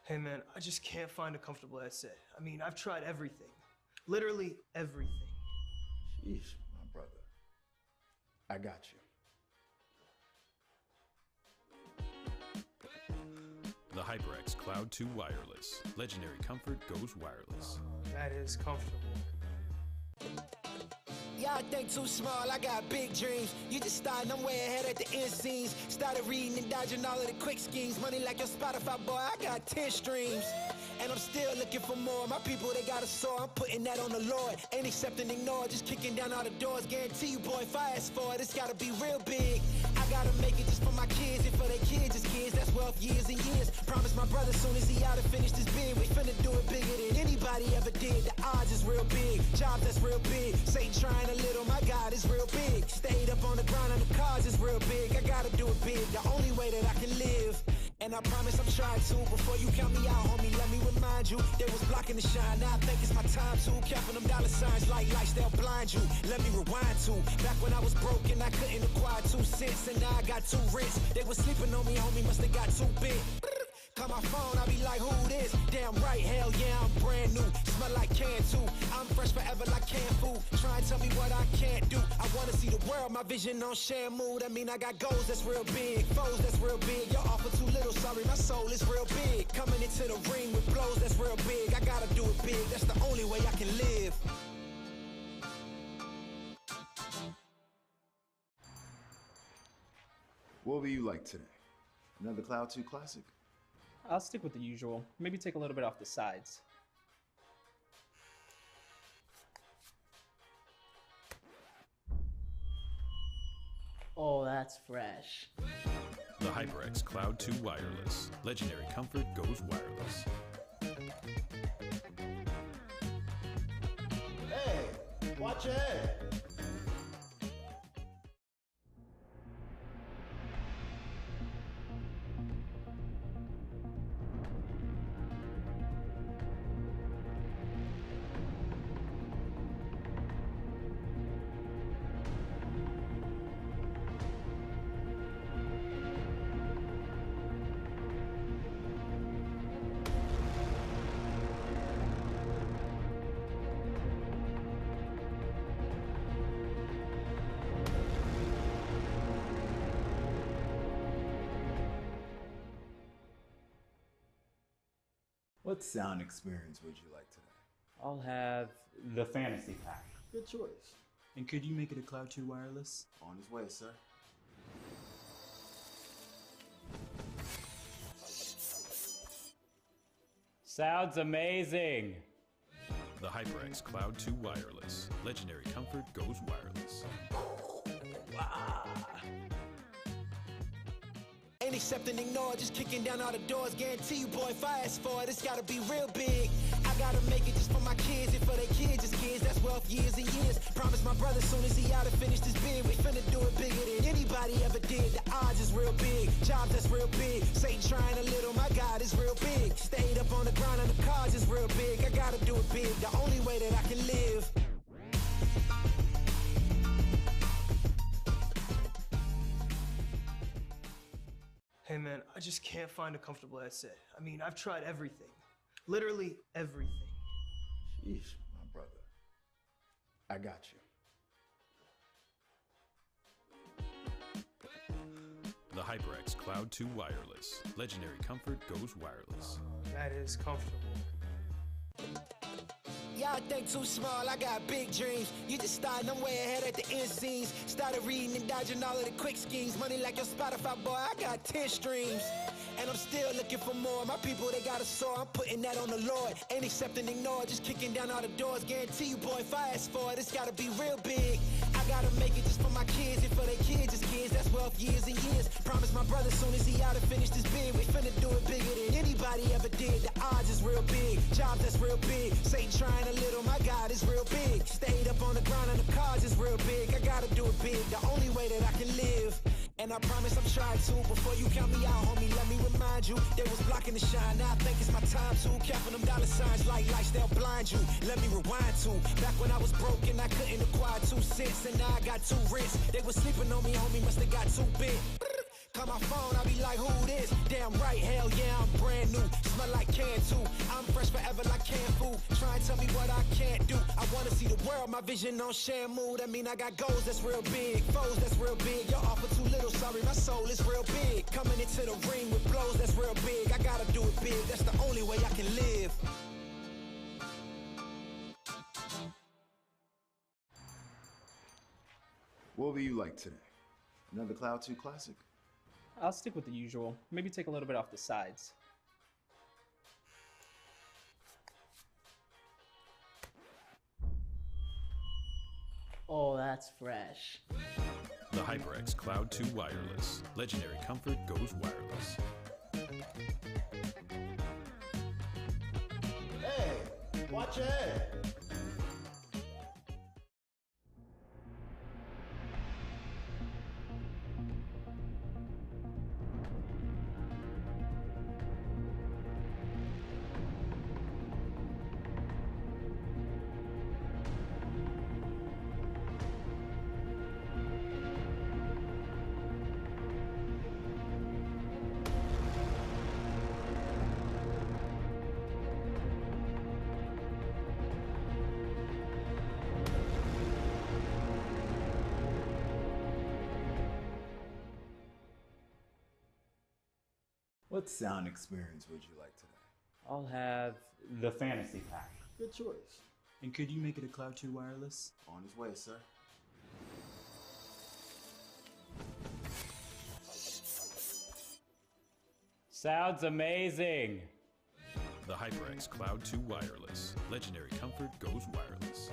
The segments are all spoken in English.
Hey man, I just can't find a comfortable headset. I mean, I've tried everything. Literally everything. Sheesh, my brother. I got you. The HyperX Cloud 2 Wireless. Legendary comfort goes wireless. That is comfortable. Y'all think too small, I got big dreams. You just starting, I'm way ahead at the end scenes. Started reading and dodging all of the quick schemes. Money like your Spotify, boy, I got 10 streams. And I'm still looking for more. My people, they got a soar, I'm putting that on the Lord. Ain't accepting, ignore, just kicking down all the doors. Guarantee you, boy, if I ask for it, it's gotta be real big. I gotta make it just for my kids and for their kids as kids. That's wealth years and years. Promise my brother soon as he out and finish this bid, we finna do it bigger than anybody ever did. The odds is real big, jobs that's real big. Satan trying a little, my God is real big. Stayed up on the grind on the cars is real big. I gotta do it big, the only way that I can live. And I promise I'm trying to. Before you count me out, homie, let me remind you. They was blocking the shine, now I think it's my time to. Counting them dollar signs like lights, they'll blind you. Let me rewind to back when I was broke and I couldn't acquire 2 cents. And now I got 2 rich. They was sleeping on me, homie, must have got too big. Call my phone, I be like, who this? Damn right, hell yeah, I'm brand new. Smell like can too. I'm fresh forever like canned food. Try and tell me what I can't do. I wanna see the world, my vision on shamu. That mean I got goals that's real big, foes that's real big. Y'all offer too little, sorry, my soul is real big. Coming into the ring with blows that's real big. I gotta do it big, that's the only way I can live. What will you like today? Another Cloud 2 classic? I'll stick with the usual. Maybe take a little bit off the sides. Oh, that's fresh. The HyperX Cloud 2 Wireless. Legendary comfort goes wireless. Hey, watch your head. What sound experience would you like today? I'll have the fantasy pack. Good choice. And could you make it a Cloud 2 wireless? On his way, sir. Sounds amazing. The HyperX Cloud 2 Wireless. Legendary comfort goes wireless. Ain't accepting, ignore, just kicking down all the doors. Guarantee you, boy, if I ask for it, it's gotta be real big. I gotta make it just for my kids and for their kids as kids. That's wealth years and years. Promise my brother soon as he out and finish this bid, we finna do it bigger than anybody ever did. The odds is real big, jobs that's real big. Satan trying a little, my God is real big. Stayed up on the grind on the cars is real big. I gotta do it big, the only way that I can live. Hey man, I just can't find a comfortable headset. I mean, I've tried everything. Literally everything. Sheesh, my brother. I got you. The HyperX Cloud 2 Wireless. Legendary comfort goes wireless. That is comfortable. Y'all think too small, I got big dreams. You just starting, I'm way ahead at the end scenes. Started reading and dodging all of the quick schemes. Money like your Spotify, boy, I got 10 streams. And I'm still looking for more. My people, they got a soar, I'm putting that on the Lord. Ain't accepting, ignore, just kicking down all the doors. Guarantee you, boy, if I ask for it, it's gotta be real big. I gotta make it just for my kids and for their kids as kids. That's wealth years and years. Promise my brother soon as he out and finish this bid, we finna do it bigger than anybody ever did. The odds is real big, jobs that's real big. Satan trying a little, my God is real big. Stayed up on the grind on the cars is real big. I gotta do it big, the only way that I can live. And I promise I'm trying to. Before you count me out, homie, let me remind you. They was blocking the shine, now I think it's my time to. Counting them dollar signs like lights, they'll blind you. Let me rewind to back when I was broke and I couldn't acquire 2 cents. And now I got 2 rich. They was sleeping on me, homie, must have got too big. Call my phone, I be like, who this? Damn right, hell yeah, I'm brand new. Smell like can too. I'm fresh forever like canned food. Try and tell me what I can't do. I wanna see the world, my vision on Shamu. That mean I got goals that's real big, foes that's real big. Your offer too little, sorry, my soul is real big. Coming into the ring with blows that's real big. I gotta do it big, that's the only way I can live. What will you like today? Another Cloud 2 classic? I'll stick with the usual. Maybe take a little bit off the sides. Oh, that's fresh. The HyperX Cloud 2 Wireless. Legendary comfort goes wireless. Hey, watch ahead. What sound experience would you like today? I'll have the fantasy pack. Good choice. And could you make it a Cloud 2 wireless? On his way, sir. Sounds amazing. The HyperX Cloud 2 Wireless. Legendary comfort goes wireless.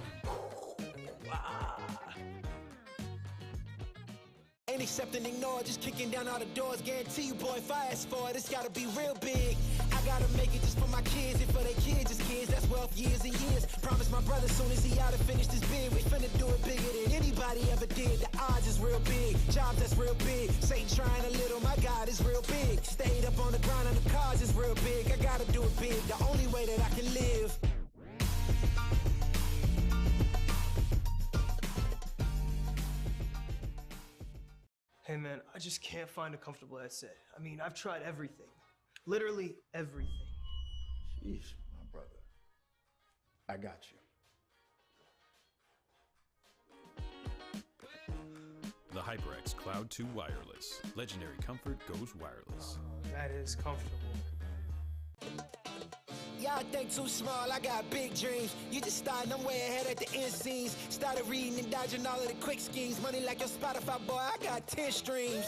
Ain't accept and ignore, just kicking down all the doors. Guarantee you, boy, if I ask for it, it's gotta be real big. I gotta make it just for my kids, and for their kids, just kids. That's wealth years and years. Promise my brother soon as he out and finish this bid, we finna do it bigger than anybody ever did. The odds is real big, jobs that's real big. Satan trying a little, my God is real big. Stayed up on the grind on the cars is real big. I gotta do it big, the only way that I can live. Hey man, I just can't find a comfortable headset. I mean, I've tried everything. Literally everything. Sheesh, my brother. I got you. The HyperX Cloud 2 Wireless. Legendary comfort goes wireless. That is comfortable. Y'all think too small, I got big dreams. You just starting, I'm way ahead at the end scenes. Started reading and dodging all of the quick schemes. Money like your Spotify, boy, I got 10 streams.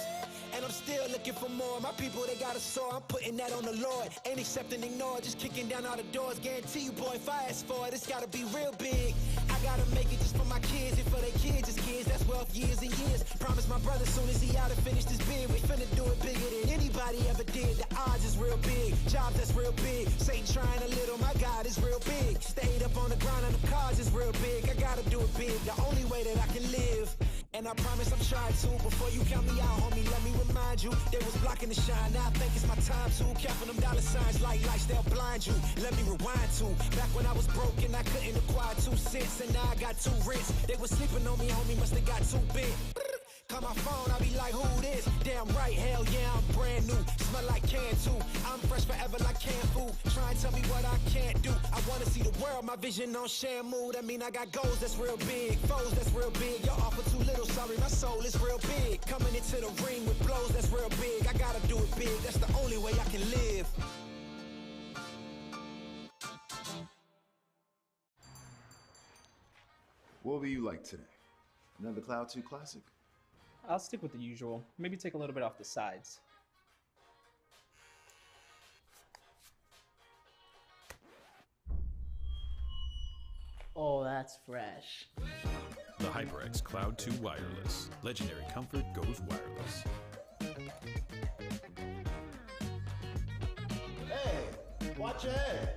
And I'm still looking for more. My people, they got a soar, I'm putting that on the Lord. Ain't accept and ignore, just kicking down all the doors. Guarantee you, boy, if I ask for it, it's gotta be real big. I gotta make it just for my kids, and for their kids, just kids. That's wealth years and years. Promise my brother soon as he out and finish this bid, we finna do it bigger than anybody ever did. The odds is real big, jobs that's real big. Satan trying a little, my God is real big. Stayed up on the grind on the cars is real big. I gotta do it big, the only way that I can live. And I promise I'm trying to. Before you count me out, homie, let me remind you. They was blocking the shine, now I think it's my time to. Counting them dollar signs like lights, they'll blind you. Let me rewind to back when I was broke and I couldn't acquire 2 cents. And now I got 2 rents. They was sleeping on me, homie, must have got too big. Call my phone, I be like, who this? Damn right, hell yeah, I'm brand new. Smell like can too. I'm fresh forever like canned food. Try and tell me what I can't do. I wanna see the world, my vision on Shamu. That mean I got goals that's real big, foes that's real big. Your offer too little, sorry, my soul is real big. Coming into the ring with blows that's real big. I gotta do it big, that's the only way I can live. What will you like today? Another Cloud 2 classic? I'll stick with the usual. Maybe take a little bit off the sides. Oh, that's fresh. The HyperX Cloud 2 Wireless. Legendary comfort goes wireless. Hey, watch ahead.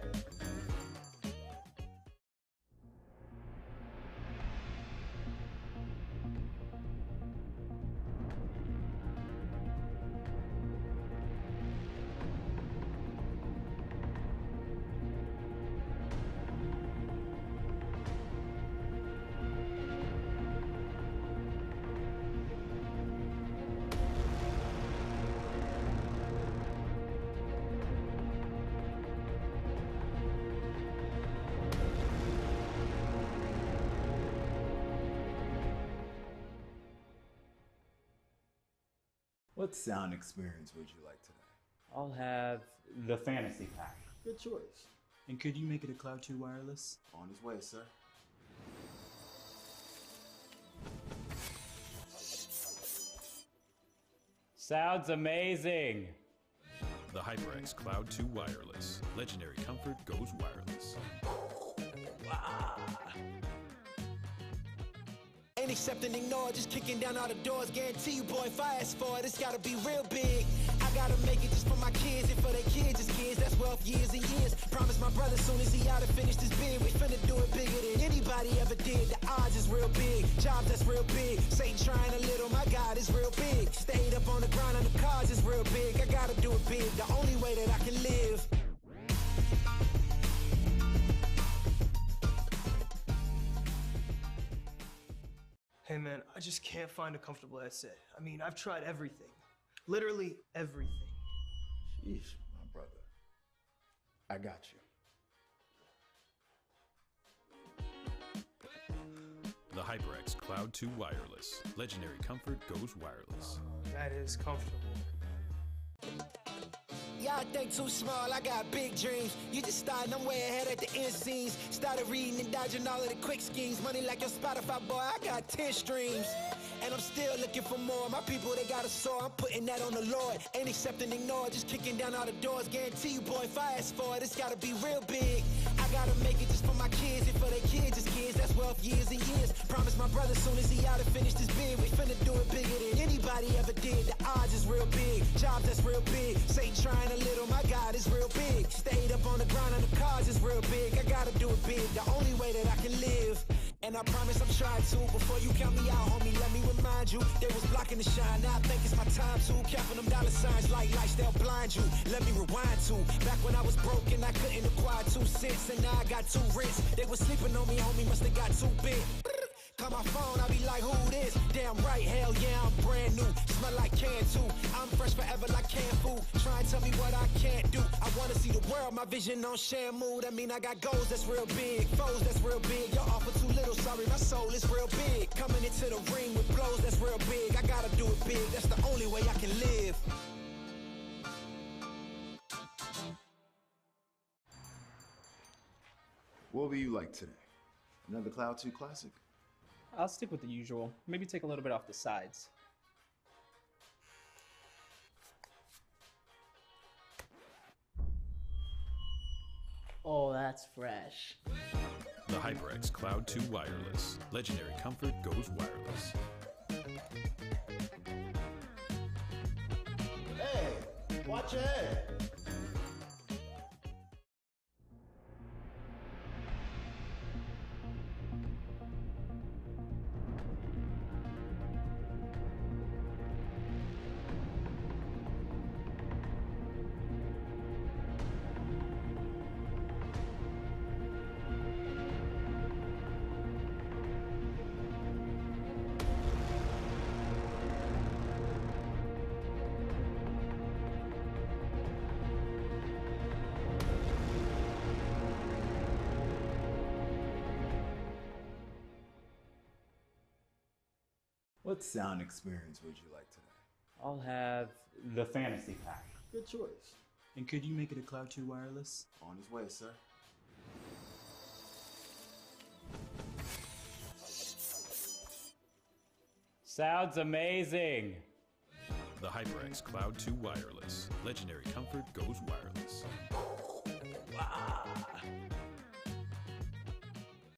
What sound experience would you like today? I'll have the fantasy pack. Good choice. And could you make it a Cloud 2 wireless? On his way, sir. Sounds amazing. The HyperX Cloud 2 Wireless. Legendary comfort goes wireless. Ain't accepting, ignore, just kicking down all the doors. Guarantee you, boy, if I ask for it, it's gotta be real big. I gotta make it just for my kids and for their kids' kids. That's wealth years and years. Promise my brother soon as he out and finish this bid, we finna do it bigger than anybody ever did. The odds is real big, jobs that's real big. Satan trying a little, my God is real big. Stayed up on the grind on the cars is real big. I gotta do it big, the only way that I can live. Hey man, I just can't find a comfortable headset. I mean, I've tried everything. Literally everything. Sheesh, my brother. I got you. The HyperX Cloud 2 Wireless. Legendary comfort goes wireless. That is comfortable. Y'all think too small, I got big dreams. You just starting, I'm way ahead at the end scenes. Started reading and dodging all of the quick schemes. Money like your Spotify, boy, I got 10 streams. And I'm still looking for more. My people, they got a soar, I'm putting that on the Lord. Ain't accepting, ignore, just kicking down all the doors. Guarantee you, boy, if I ask for it, it's gotta be real big. I gotta make it just for my kids and for their kids' kids. That's wealth years and years. Promise my brother soon as he out and finish this bid, we finna do it bigger than anybody ever did. The odds is real big, jobs that's real big. Satan trying a little, my God is real big. Stayed up on the grind on the cars is real big. I gotta do it big, the only way that I can live. And I promise I'm trying to. Before you count me out, homie, let me remind you. They was blocking the shine, now I think it's my time to. Counting them dollar signs like lights, they'll blind you. Let me rewind to back when I was broke and I couldn't acquire 2 cents. And now I got 2 rents. They was sleeping on me, homie, must have got too big. Call my phone, I be like, who this? Damn right, hell yeah, I'm brand new. Smell like can too. I'm fresh forever like canned food. Try and tell me what I can't do. I wanna see the world, my vision on shamu. That mean I got goals that's real big, foes that's real big. Y'all offer too little, sorry, my soul is real big. Coming into the ring with blows that's real big. I gotta do it big, that's the only way I can live. What will you like today? Another Cloud 2 classic? I'll stick with the usual. Maybe take a little bit off the sides. Oh, that's fresh. The HyperX Cloud 2 Wireless. Legendary comfort goes wireless. Hey, watch your head. What sound experience would you like today? I'll have the fantasy pack. Good choice. And could you make it a Cloud 2 wireless? On his way, sir. Sounds amazing. The HyperX Cloud 2 Wireless. Legendary comfort goes wireless.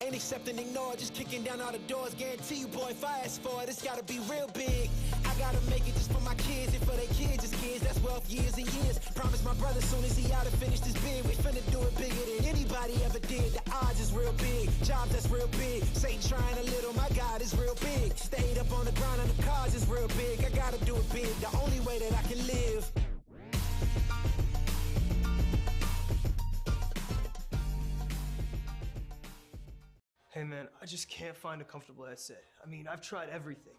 Ain't accepting, ignore, just kicking down all the doors. Guarantee you, boy, if I ask for it, it's gotta be real big. I gotta make it just for my kids and for their kids' kids. That's wealth years and years. Promise my brother soon as he out and finish this bid, we finna do it bigger than anybody ever did. The odds is real big, jobs that's real big. Satan trying a little, my God is real big. Stayed up on the grind on the cars is real big. I gotta do it big, the only way that I can live. Hey man, I just can't find a comfortable headset. I mean, I've tried everything.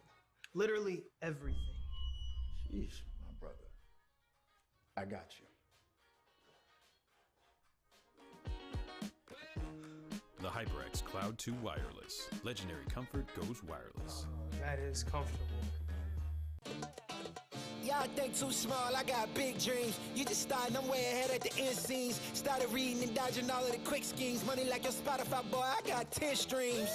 Literally everything. Sheesh, my brother. I got you. The HyperX Cloud 2 Wireless. Legendary comfort goes wireless. That is comfortable. Y'all think too small, I got big dreams. You just starting, I'm way ahead at the end scenes. Started reading and dodging all of the quick schemes. Money like your Spotify, boy, I got 10 streams.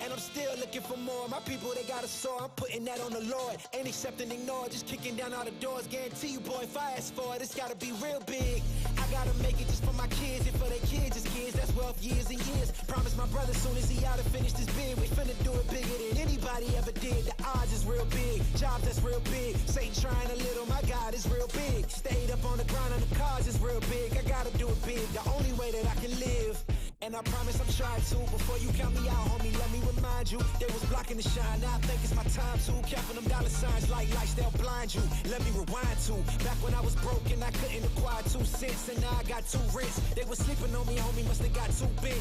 And I'm still looking for more. My people, they got a sore. I'm putting that on the Lord. Ain't accepting, ignore, just kicking down all the doors. Guarantee you, boy, if I ask for it, it's gotta be real big. I gotta make it just for my kids and for their kids as kids. That's wealth years and years. Promise my brother soon as he out to finish this bid, we finna do it bigger than anybody ever did. The odds is real big. Jobs that's real big. Satan trying a little, my God is real big. Stayed up on the grind on the cars is real big. I gotta do it big. The only way that I can live. And I promise I'm trying to. Before you count me out, homie, let me remind you. They was blocking the shine, now I think it's my time to. Counting them dollar signs like lights, they'll blind you. Let me rewind to. Back when I was broke and I couldn't acquire 2 cents. And now I got 2 rents. They was sleeping on me, homie, must have got too big.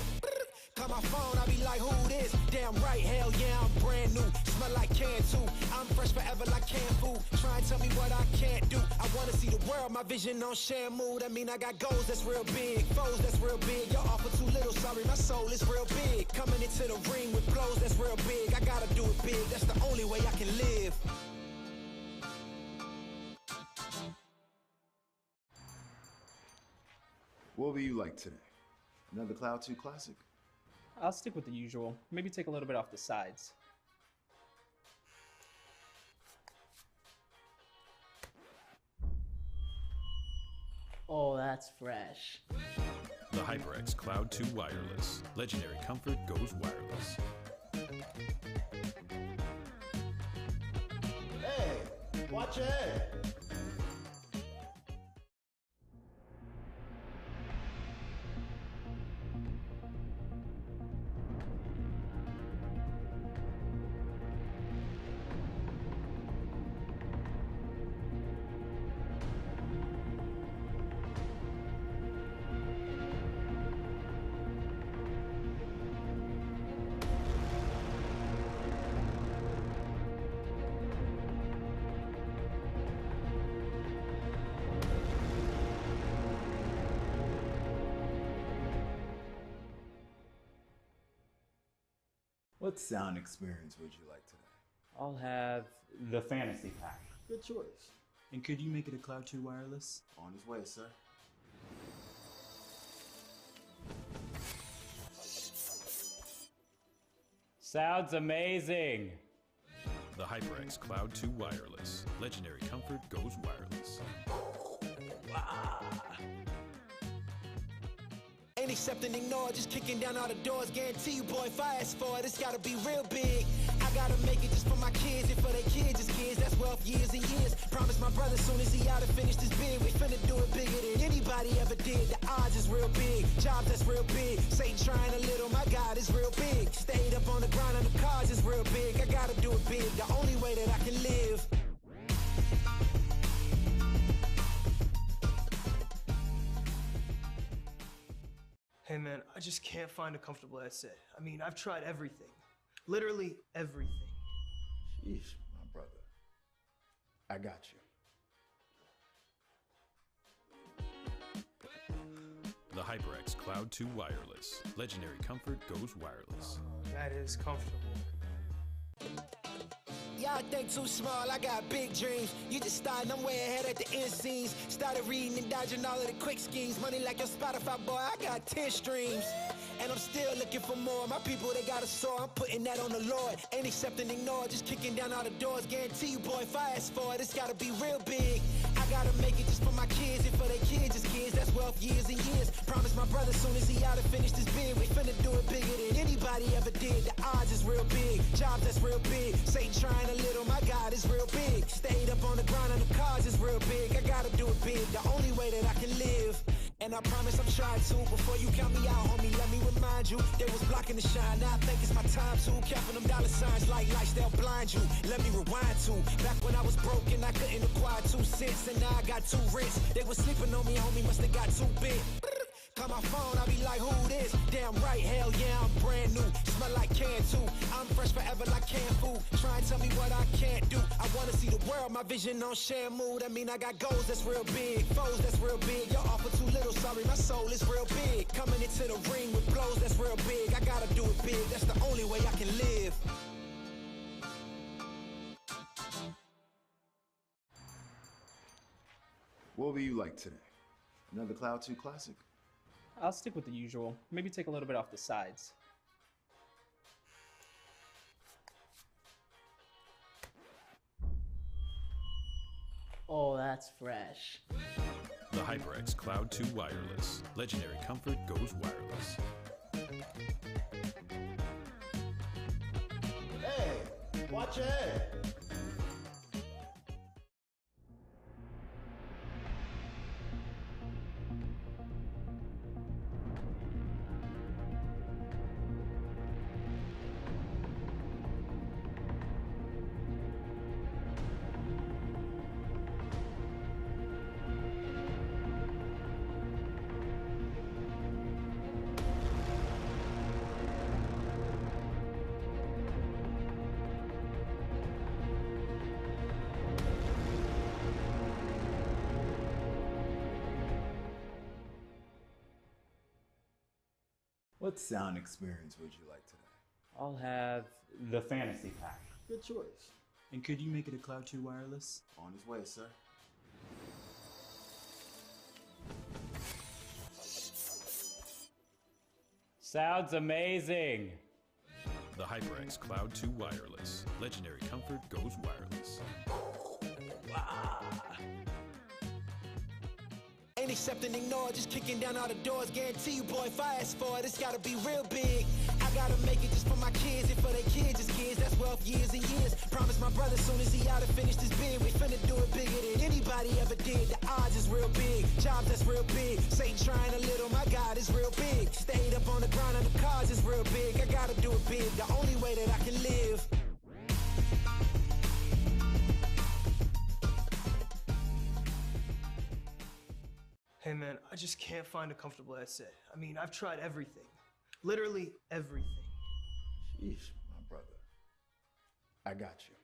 Call my phone, I be like, who this? Damn right, hell yeah, I'm brand new. Smell like can too. I'm fresh forever like canned food. Try and tell me what I can't do. I wanna see the world, my vision on shamu. That mean I got goals that's real big, foes that's real big. Y'all offer too little, sorry, my soul is real big. Coming into the ring with blows that's real big. I gotta do it big, that's the only way I can live. What will you like today? Another Cloud 2 classic? I'll stick with the usual. Maybe take a little bit off the sides. Oh, that's fresh. The HyperX Cloud 2 Wireless. Legendary comfort goes wireless. Hey, watch your head. What sound experience would you like today? I'll have the fantasy pack. Good choice. And could you make it a Cloud 2 wireless? On his way, sir. Sounds amazing. The HyperX Cloud 2 Wireless. Legendary comfort goes wireless. Ain't accepting, ignore, just kicking down all the doors. Guarantee you, boy, if I ask for it, it's gotta be real big. I gotta make it just for my kids and for their kids as kids. That's wealth years and years. Promise my brother soon as he out to finish this bid, we finna do it bigger than anybody ever did. The odds is real big. Jobs that's real big. Satan trying a little, my God is real big. Stayed up on the grind on the cars is real big. I gotta do it big. The only way that I can live. Hey man, I just can't find a comfortable headset. I mean, I've tried everything. Literally everything. Sheesh, my brother. I got you. The HyperX Cloud 2 Wireless. Legendary comfort goes wireless. That is comfortable. Y'all think too small, I got big dreams. You just starting, I'm way ahead at the end scenes. Started reading and dodging all of the quick schemes. Money like your Spotify, boy, I got 10 streams. And I'm still looking for more. My people, they got a sore. I'm putting that on the Lord. Ain't accepting, ignore, just kicking down all the doors. Guarantee you, boy, if I ask for it, it's gotta be real big. I gotta make it just for my kids and for their kids as kids. That's wealth years and years. Promise my brother soon as he out to finish this bid, we finna do it bigger than anybody ever did. The odds is real big. Jobs that's real big. Satan trying a little, my God is real big. Stayed up on the grind on the cars is real big. I gotta do it big. The only way that I can live. And I promise I'm trying to. Before you count me out, homie, let me remind you. They was blocking the shine, now I think it's my time to. Counting them dollar signs like lights, they'll blind you. Let me rewind to. Back when I was broke and I couldn't acquire 2 cents. And now I got 2 rents. They was sleeping on me, homie, must have got too big. Call my phone, I be like, who this? Damn right, hell yeah, I'm brand new. Smell like can too. I'm fresh forever like canned food. Try and tell me what I can't do. I wanna see the world, my vision on shamu. That mean I got goals that's real big, foes that's real big. Y'all offer too little, sorry, my soul is real big. Coming into the ring with blows that's real big. I gotta do it big, that's the only way I can live. What will you like today? Another Cloud 2 classic? I'll stick with the usual. Maybe take a little bit off the sides. Oh, that's fresh. The HyperX Cloud 2 Wireless. Legendary comfort goes wireless. Hey, watch ahead. What sound experience would you like today? I'll have the fantasy pack. Good choice. And could you make it a Cloud 2 wireless? On his way, sir. Sounds amazing. The HyperX Cloud 2 Wireless. Legendary comfort goes wireless. Ain't accepting, ignore, just kicking down all the doors. Guarantee you, boy, if I ask for it, it's gotta be real big. I gotta make it just for my kids and for their kids' kids. That's wealth years and years. Promise my brother soon as he out and finished his bid, we finna do it bigger than anybody ever did. The odds is real big, jobs that's real big. Satan trying a little, my God is real big. Stayed up on the ground and the cars is real big. I gotta do it big, the only way that I can live. Hey man, I just can't find a comfortable headset. I mean, I've tried everything. Literally everything. Sheesh, my brother. I got you.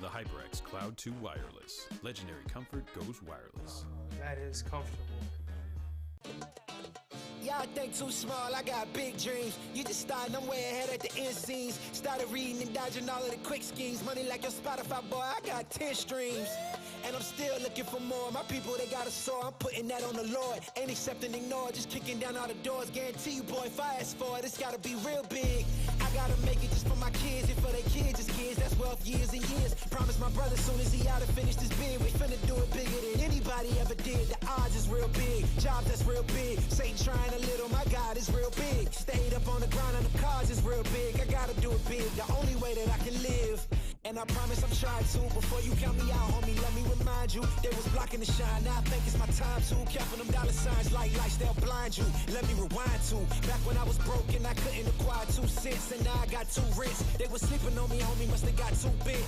The HyperX Cloud 2 Wireless. Legendary comfort goes wireless. That is comfortable. Y'all think too small, I got big dreams. You just starting, I'm way ahead at the end scenes. Started reading and dodging all of the quick schemes. Money like your Spotify, boy, I got 10 streams. And I'm still looking for more. My people, they got a soar, I'm putting that on the Lord. Ain't accepting, ignore, just kicking down all the doors. Guarantee you, boy, if I ask for it, it's gotta be real big. I gotta make it just for my kids and for their kids' kids. That's wealth years and years. Promise my brother soon as he out and finished his bid, we finna do it bigger than anybody ever did. The odds is real big, jobs that's real big. Satan trying a little, my God is real big. Stayed up on the ground and the cars is real big. I gotta do it big, the only way that I can live. And I promise I'm trying to. Before you count me out, homie, let me remind you. They was blocking the shine, now I think it's my time to. Counting them dollar signs like lights, they'll blind you. Let me rewind to back when I was broke and I couldn't acquire 2 cents. And now I got 2 rents. They was sleeping on me, homie, must have got too big.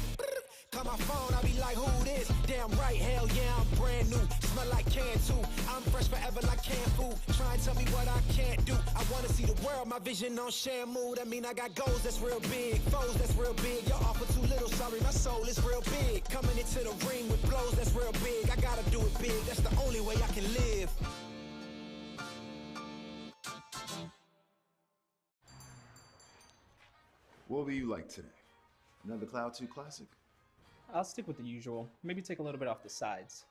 Call my phone, I be like, who this? Damn right, hell yeah, I'm brand new. Smell like can too. I'm fresh forever like canned food. Try and tell me what I can't do. I wanna see the world, my vision on shamu. That mean I got goals that's real big, foes that's real big. Y'all offer too little, sorry, my soul is real big. Coming into the ring with blows that's real big. I gotta do it big, that's the only way I can live. What will you like today? Another Cloud 2 classic? I'll stick with the usual. Maybe take a little bit off the sides.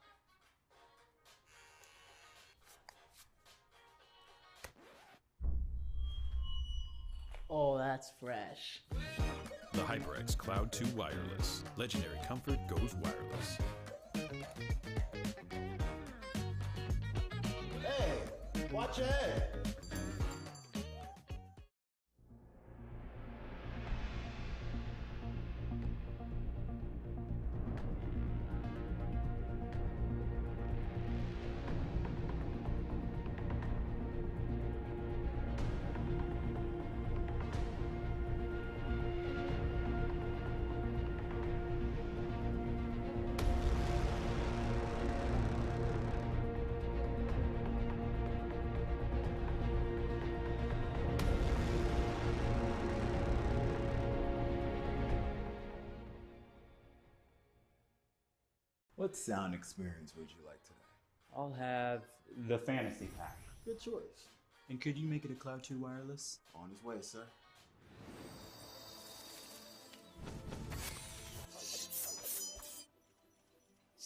Oh, that's fresh. The HyperX Cloud 2 Wireless. Legendary comfort goes wireless. Hey, watch ahead. What sound experience would you like today? I'll have the fantasy pack. Good choice. And could you make it a Cloud 2 wireless? On his way, sir.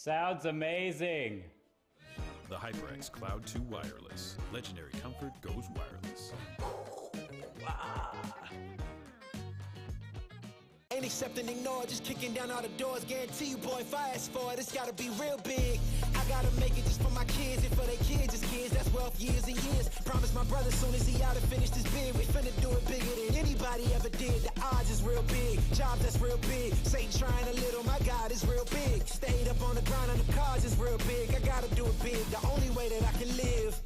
Sounds amazing. The HyperX Cloud 2 Wireless. Legendary comfort goes wireless. Ain't accepting, ignore, just kicking down all the doors. Guarantee you, boy, if I ask for it, it's gotta be real big. I gotta make it just for my kids and for their kids, just kids. That's wealth years and years. Promise my brother soon as he out and finish this bid, we finna do it bigger than anybody ever did. The odds is real big, jobs that's real big. Satan trying a little, my God is real big. Stayed up on the grind on the cars is real big. I gotta do it big, the only way that I can live.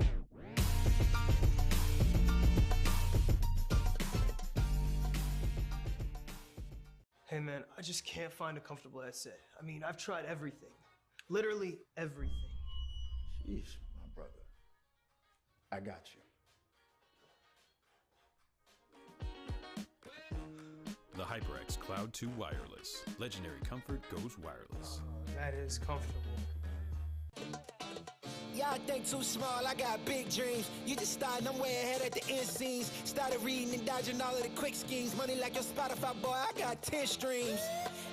Hey man, I just can't find a comfortable headset. I mean, I've tried everything. Literally everything. Sheesh, my brother. I got you. The HyperX Cloud 2 Wireless. Legendary comfort goes wireless. That is comfortable. Y'all think too small, I got big dreams. You just starting, I'm way ahead at the end scenes. Started reading and dodging all of the quick schemes. Money like your Spotify, boy, I got 10 streams.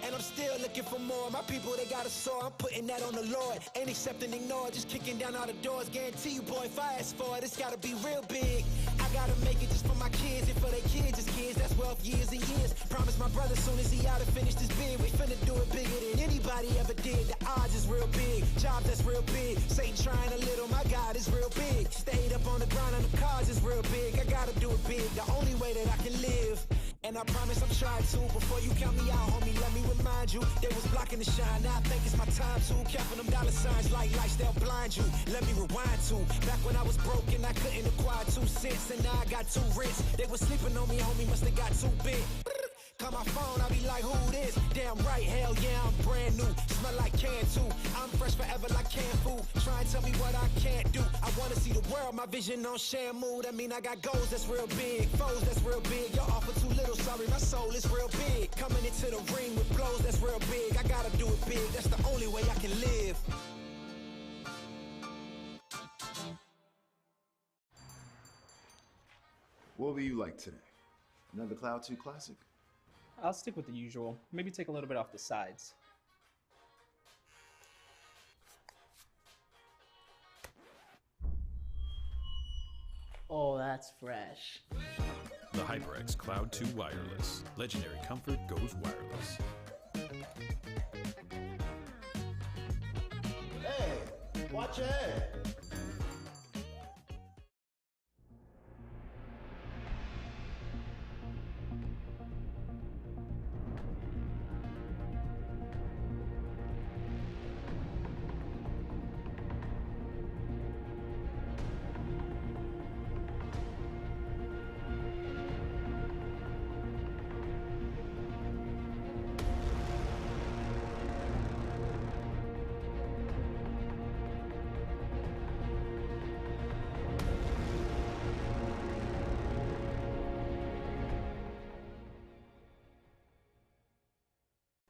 And I'm still looking for more. My people, they got a soar, I'm putting that on the Lord. Ain't accepting, ignore, just kicking down all the doors. Guarantee you, boy, if I ask for it, it's gotta be real big. I gotta make it just for my kids and for their kids, just kids. That's wealth years and years. Promise my brother soon as he out and finish this bid, we finna do it bigger than anybody ever did. The odds is real big, jobs that's real big. Satan trying a little, my God is real big. Stayed up on the grind on the cars is real big. I gotta do it big, the only way that I can live. And I promise I'm trying to. Before you count me out, homie, let me remind you. They was blocking the shine, now I think it's my time to. Counting them dollar signs like lights, they'll blind you. Let me rewind to back when I was broke and I couldn't acquire 2 cents. And now I got 2 rents. They was sleeping on me, homie, must have got too big. Call my phone, I be like, who this? Damn right, hell yeah, I'm brand new. Smell like can too. I'm fresh forever like canned food. Try and tell me what I can't do. I wanna see the world, my vision on shamu. That mean I got goals that's real big, foes that's real big. Y'all offer too little, sorry, my soul is real big. Coming into the ring with blows that's real big. I gotta do it big, that's the only way I can live. What will you like today? Another Cloud 2 classic? I'll stick with the usual. Maybe take a little bit off the sides. Oh, that's fresh. The HyperX Cloud 2 Wireless. Legendary comfort goes wireless. Hey, watch your head.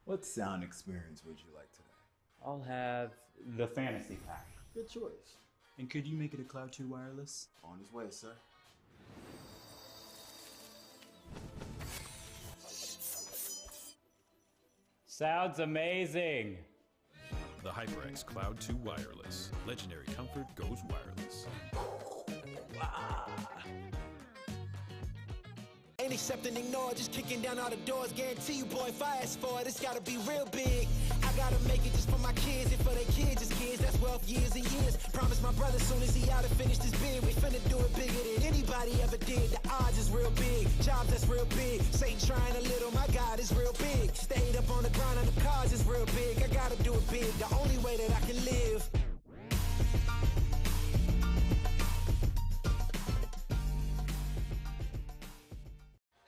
What sound experience would you like today? I'll have the fantasy pack. Good choice. And could you make it a Cloud 2 wireless? On his way, sir. Sounds amazing. The HyperX Cloud 2 Wireless. Legendary comfort goes wireless. Ain't accepting, ignore, just kicking down all the doors. Guarantee you, boy, if I ask for it, it's gotta be real big. I gotta make it just for my kids and for their kids, just kids. That's wealth years and years. Promise my brother soon as he out and finish this bid, we finna do it bigger than anybody ever did. The odds is real big, jobs that's real big. Satan trying a little, my God is real big. Stayed up on the grind on the cars is real big. I gotta do it big, the only way that I can live.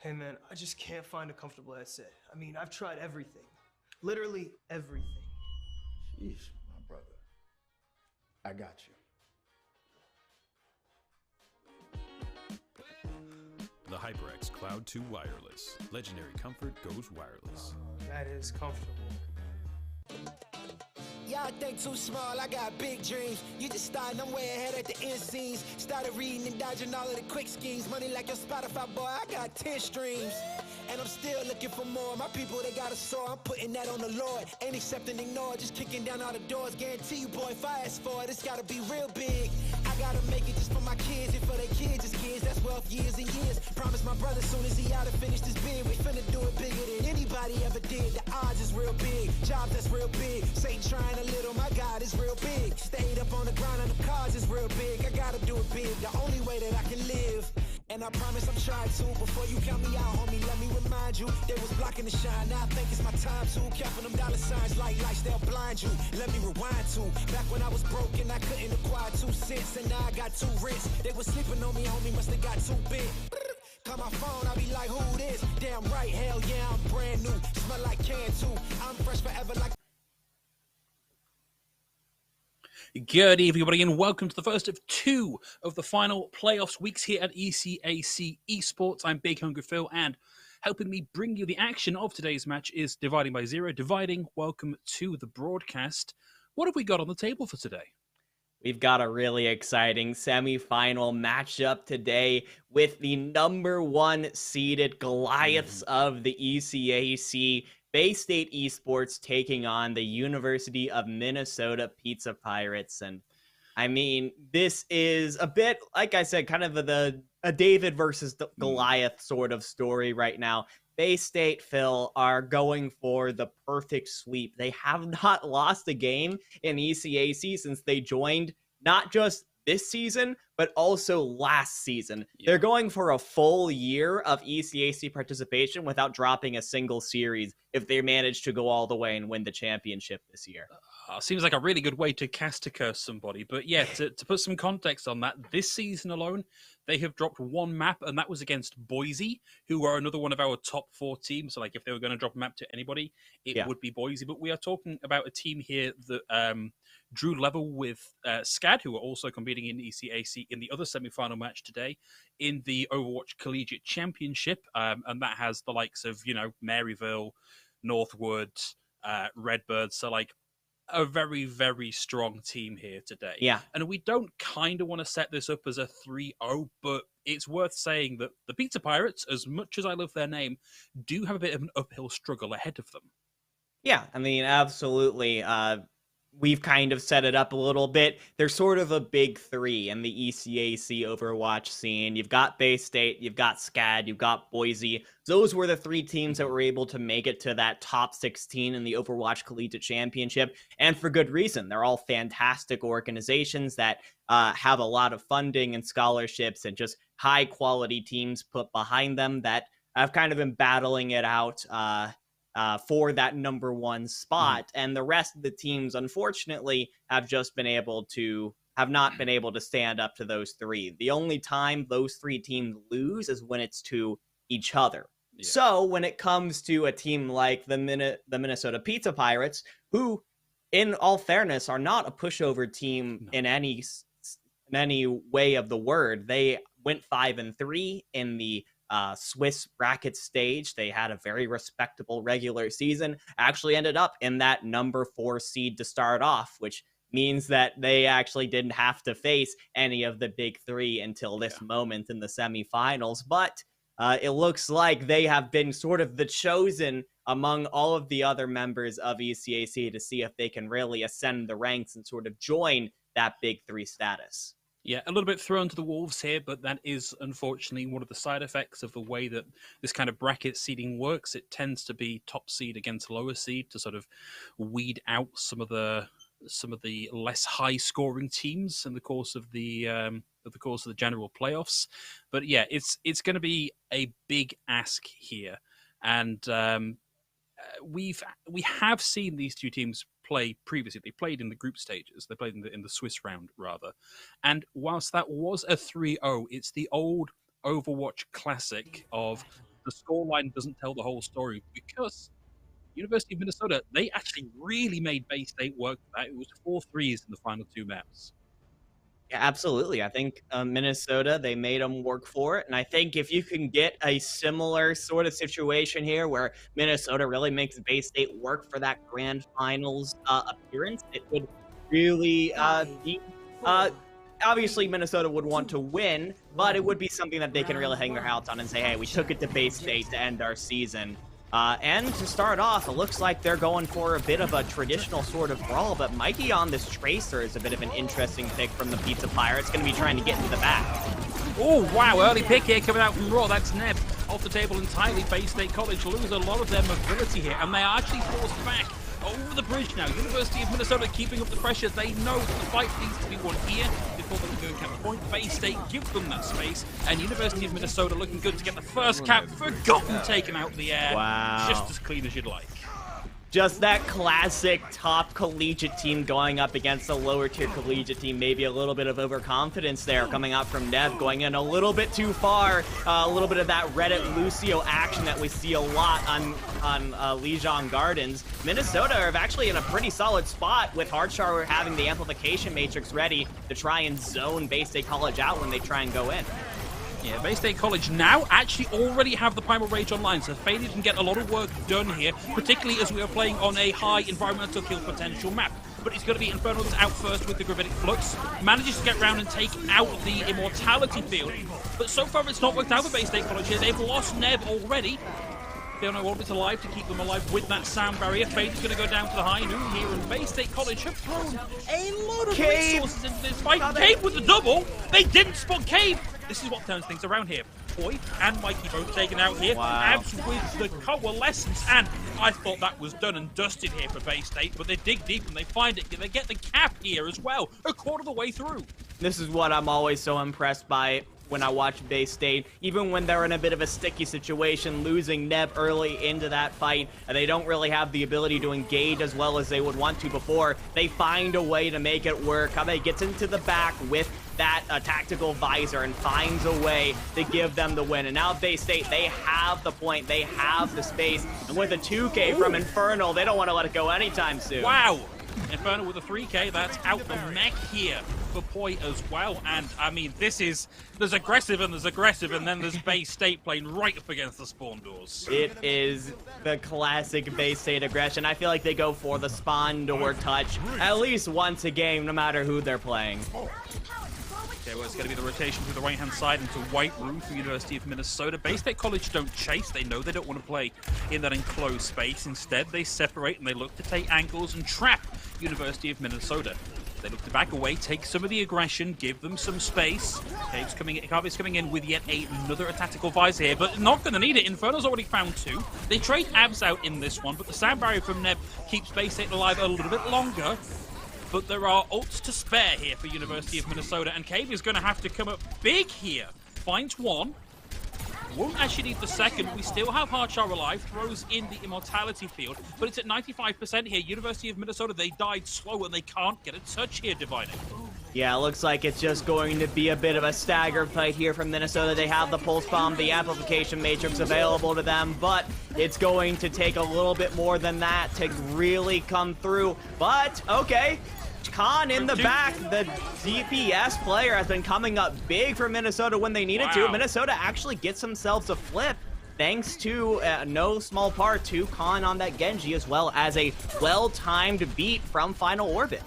Hey man, I just can't find a comfortable headset. I mean, I've tried everything. Literally everything. Sheesh, my brother. I got you. The HyperX Cloud 2 Wireless. Legendary comfort goes wireless. That is comfortable. Y'all think too small, I got big dreams. You just starting, I'm way ahead at the end scenes. Started reading and dodging all of the quick schemes. Money like your Spotify, boy, I got 10 streams. And I'm still looking for more. My people, they got a sore. I'm putting that on the Lord. Ain't accepting, ignore. Just kicking down all the doors. Guarantee you, boy, if I ask for it, it's gotta be real big. I gotta make it just for my kids and for their kids' kids. That's wealth years and years. Promise my brother soon as he out and finish this bid, we finna do it bigger than anybody ever did. The odds is real big. Jobs that's real big. Satan trying a little. My God is real big. Stayed up on the ground and the cars is real big. I gotta do it big. The only way that I can live. And I promise I'm trying to. Before you count me out, homie, let me remind you. They was blocking the shine. Now I think it's my time to. Counting them dollar signs like lights, they'll blind you. Let me rewind to. Back when I was broke and I couldn't acquire 2 cents. And now I got 2 rents. They was sleeping on me, homie, must have got too big. Call my phone, I be like, who this? Damn right, hell yeah, I'm brand new. Smell like can too. I'm fresh forever like. Good evening, everybody, and welcome to the first of 2 of the final playoffs weeks here at ECAC Esports. I'm Big Hungry Phil, and helping me bring you the action of today's match is Dividing by Zero. Dividing, welcome to the broadcast. What have we got on the table for today? We've got a really exciting semifinal matchup today with the number 1 seeded Goliaths of the ECAC. Bay State Esports taking on the University of Minnesota Pizza Pirates. And I mean, this is a bit, like I said, kind of a David versus the Goliath sort of story right now. Bay State, Phil, are going for the perfect sweep. They have not lost a game in ECAC since they joined, not just this season, but also last season. Yeah. They're going for a full year of ECAC participation without dropping a single series if they manage to go all the way and win the championship this year. Seems like a really good way to cast a curse somebody. But yeah, to put some context on that, this season alone, they have dropped 1 map, and that was against Boise, who are another one of our top 4 teams. So like if they were going to drop a map to anybody, it would be Boise. But we are talking about a team here that drew level with SCAD, who are also competing in ECAC in the other semi-final match today in the Overwatch Collegiate Championship. And that has the likes of, Maryville, Northwood, Redbird. So like a very, very strong team here today. Yeah. And we don't kind of want to set this up as a 3-0, but it's worth saying that the Pizza Pirates, as much as I love their name, do have a bit of an uphill struggle ahead of them. Yeah, I mean, absolutely. We've kind of set it up a little bit. They're sort of a big 3 in the ECAC Overwatch scene. You've got Bay State, you've got SCAD, you've got Boise. Those were the 3 teams that were able to make it to that top 16 in the Overwatch Collegiate Championship, and for good reason. They're all fantastic organizations that have a lot of funding and scholarships and just high-quality teams put behind them that have kind of been battling it out for that number 1 spot. And the rest of the teams, unfortunately, have not been able to stand up to those 3. The only time those 3 teams lose is when it's to each other. Yeah. So when it comes to a team like the Minnesota Pizza Pirates, who, in all fairness, are not a pushover team in any way of the word, they went 5-3 in the Swiss bracket stage. They had a very respectable regular season, actually ended up in that number 4 seed to start off, which means that they actually didn't have to face any of the big 3 until this moment in the semifinals. But it looks like they have been sort of the chosen among all of the other members of ECAC to see if they can really ascend the ranks and sort of join that big 3 status. Yeah, a little bit thrown to the wolves here, but that is unfortunately one of the side effects of the way that this kind of bracket seeding works. It tends to be top seed against lower seed to sort of weed out some of the less high scoring teams in the course of the general playoffs. But yeah, it's going to be a big ask here, and we have seen these 2 teams play previously. They played in the group stages. They played in the Swiss round, rather. And whilst that was a 3-0, it's the old Overwatch classic of the scoreline doesn't tell the whole story, because University of Minnesota, they actually really made Bay State work for that. It was 4 3s in the final 2 maps. Yeah, absolutely. I think Minnesota, they made them work for it. And I think if you can get a similar sort of situation here where Minnesota really makes Bay State work for that grand finals appearance, it would really be obviously Minnesota would want to win, but it would be something that they can really hang their hats on and say, hey, we took it to Bay State to end our season. And to start off, it looks like they're going for a bit of a traditional sort of brawl, but Mikey on this Tracer is a bit of an interesting pick from the Pizza Pirates, going to be trying to get into the back. Oh, wow, early pick here coming out from Raw. That's Neb off the table entirely. Bay State College lose a lot of their mobility here, and they are actually forced back over the bridge now. University of Minnesota keeping up the pressure. They know that the fight needs to be won here before they can go and cap the point. Bay State give them that space, and University of Minnesota looking good to get the first cap. Forgotten taken out the air. Wow. Just as clean as you'd like. Just that classic top collegiate team going up against a lower tier collegiate team. Maybe a little bit of overconfidence there coming out from Nev, going in a little bit too far. A little bit of that Reddit Lucio action that we see a lot on Lijiang Gardens. Minnesota are actually in a pretty solid spot with Hardshower having the amplification matrix ready to try and zone Bay State College out when they try and go in. Yeah, Bay State College now actually already have the Primal Rage online, so Faded can get a lot of work done here, particularly as we are playing on a high environmental kill potential map. But it's going to be Inferno that's out first with the Gravitic Flux, manages to get around and take out the Immortality field, but so far it's not worked out for Bay State College here. They've lost Neb already. They don't know what it's alive to keep them alive with that sound barrier. Fade is going to go down to the high noon here, and Bay State College have thrown a lot of resources into this fight. Cave with the double. They didn't spot Cave. This is what turns things around here. Toy and Mikey both taken out here. Wow. Abs with the coalescence, and I thought that was done and dusted here for Bay State, but they dig deep and they find it. They get the cap here as well, a quarter of the way through. This is what I'm always so impressed by when I watch Bay State, even when they're in a bit of a sticky situation, losing Neb early into that fight, and they don't really have the ability to engage as well as they would want to before, they find a way to make it work. Kabe gets into the back with that tactical visor and finds a way to give them the win. And now Bay State, they have the point, they have the space, and with a 2K from Infernal, they don't want to let it go anytime soon. Wow! Inferno with a 3K, that's out the mech here for Poi as well. And I mean, there's aggressive, and then there's Bay State playing right up against the spawn doors. It is the classic Bay State aggression. I feel like they go for the spawn door touch at least once a game, no matter who they're playing. Okay, well, it's going to be the rotation to the right-hand side into White Room for University of Minnesota. Bay State College don't chase. They know they don't want to play in that enclosed space. Instead, they separate and they look to take angles and trap University of Minnesota. They look to back away, take some of the aggression, give them some space. Kave's coming in with yet another tactical visor here, but not going to need it. Inferno's already found two. They trade Abs out in this one, but the sound barrier from Neb keeps Bay State alive a little bit longer. But there are ults to spare here for University of Minnesota, and Cave is going to have to come up big here. Finds one. Won't actually need the second. We still have Hardshar alive. Throws in the Immortality field, but it's at 95% here. University of Minnesota, they died slow, and they can't get a touch here, Divining. Yeah, it looks like it's just going to be a bit of a stagger fight here from Minnesota. They have the Pulse Bomb, the Amplification Matrix available to them, but it's going to take a little bit more than that to really come through. But, okay. Khan in the back, the DPS player has been coming up big for Minnesota when they needed to. Minnesota actually gets themselves a flip thanks to, no small part, to Khan on that Genji, as well as a well-timed beat from Final Orbit.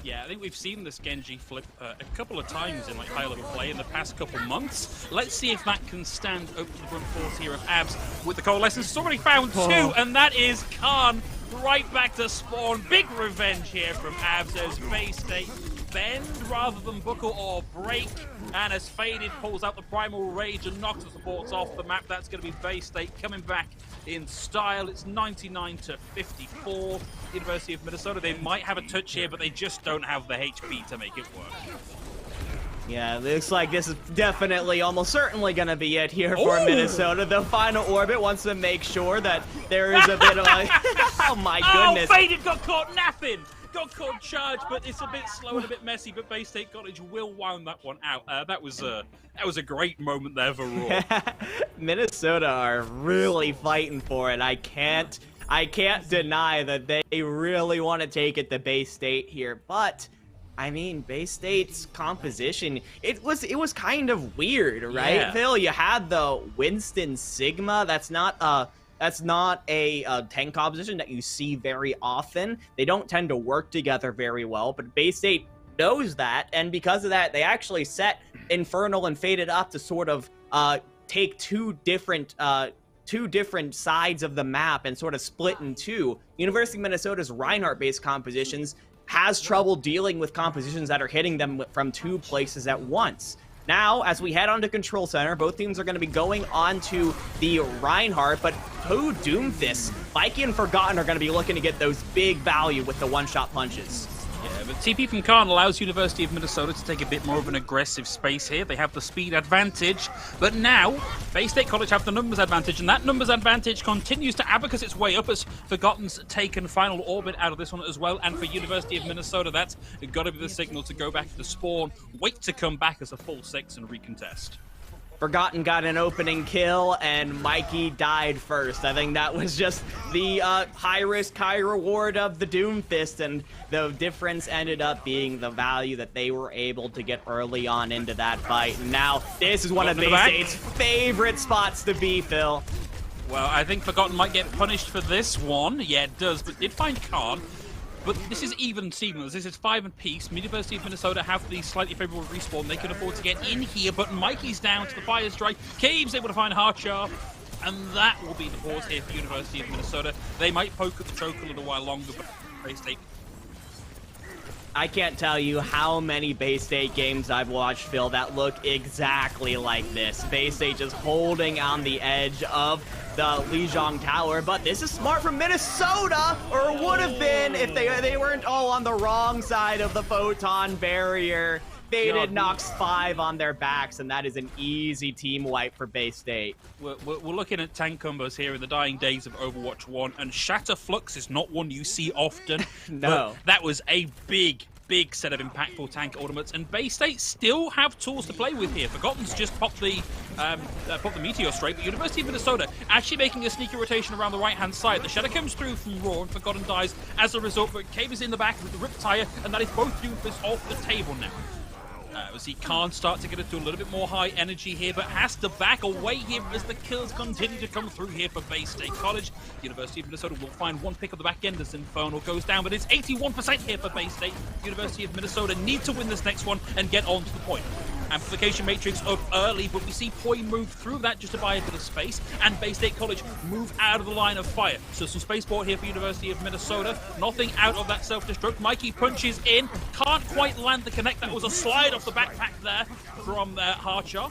Yeah, I think we've seen this Genji flip a couple of times in like high-level play in the past couple months. Let's see if that can stand up to the front force here of Abs with the coalescence. It's already found two, and that is Khan. Right back to spawn. Big revenge here from Abs as Bay State bend rather than buckle or break. And as Faded pulls out the Primal Rage and knocks the supports off the map, that's going to be Bay State coming back in style. It's 99-54. University of Minnesota, they might have a touch here, but they just don't have the HP to make it work. Yeah, it looks like this is definitely, almost certainly going to be it here for Minnesota. The Final Orbit wants to make sure that there is a bit of a... oh my goodness. Oh, Faded got caught napping! Got caught charged, but it's a bit slow and a bit messy, but Bay State College will wound that one out. That was a great moment there for Raw. Minnesota are really fighting for it. I can't deny that they really want to take it to Bay State here, but... I mean, Bay State's composition, it was kind of weird, right? Yeah. Phil, you had the Winston Sigma. That's not a tank composition that you see very often. They don't tend to work together very well, but Bay State knows that, and because of that, they actually set Infernal and Faded up to sort of take two different sides of the map and sort of split in two. University of Minnesota's Reinhardt-based compositions has trouble dealing with compositions that are hitting them from two places at once. Now, as we head onto Control Center, both teams are going to be going onto the Reinhardt, but who Doomfist? Mikey and Forgotten are going to be looking to get those big value with the one-shot punches. Yeah, but TP from Khan allows University of Minnesota to take a bit more of an aggressive space here. They have the speed advantage, but now Bay State College have the numbers advantage, and that numbers advantage continues to abacus its way up as Forgotten's taken final orbit out of this one as well. And for University of Minnesota, that's got to be the signal to go back to the spawn, wait to come back as a full 6 and recontest. Forgotten got an opening kill, and Mikey died first. I think that was just the high risk, high reward of the Doomfist, and the difference ended up being the value that they were able to get early on into that fight. And now, this is one of Bay State's favorite spots to be, Phil. Well, I think Forgotten might get punished for this one. Yeah, it does, but did find Khan. But this is even Stevens. This is 5 apiece. University of Minnesota have the slightly favorable respawn. They can afford to get in here, but Mikey's down to the fire strike. Cave's able to find Hardsharp, and that will be the pause here for University of Minnesota. They might poke at the choke a little while longer, but Bay State. I can't tell you how many Bay State games I've watched, Phil, that look exactly like this. Bay State just holding on the edge of the Lijiang Tower, but this is smart from Minnesota, or would have been if they weren't all on the wrong side of the photon barrier. Faded knocks 5 on their backs, and that is an easy team wipe for Bay State. We're looking at tank combos here in the dying days of Overwatch 1, and Shatter Flux is not one you see often. No. But that was a big set of impactful tank ultimates, and Bay State still have tools to play with here. Forgotten's just popped the Meteor straight, but University of Minnesota actually making a sneaky rotation around the right-hand side. The Shadow comes through from Raw, and Forgotten dies as a result, but Cave is in the back with the Rip Tire, and that is both Doomfist off the table now. As he can't start to get it to a little bit more high energy here, but has to back away here as the kills continue to come through here for Bay State College. University of Minnesota will find one pick of the back end as Infernal goes down, but it's 81% here for Bay State. University of Minnesota need to win this next one and get on to the point. Amplification Matrix up early, but we see Poi move through that just to buy a bit of space, and Bay State College move out of the line of fire. So some spaceport here for University of Minnesota. Nothing out of that self-destruct. Mikey punches in, can't quite land the connect. That was a slide off the backpack there from Hardsharp.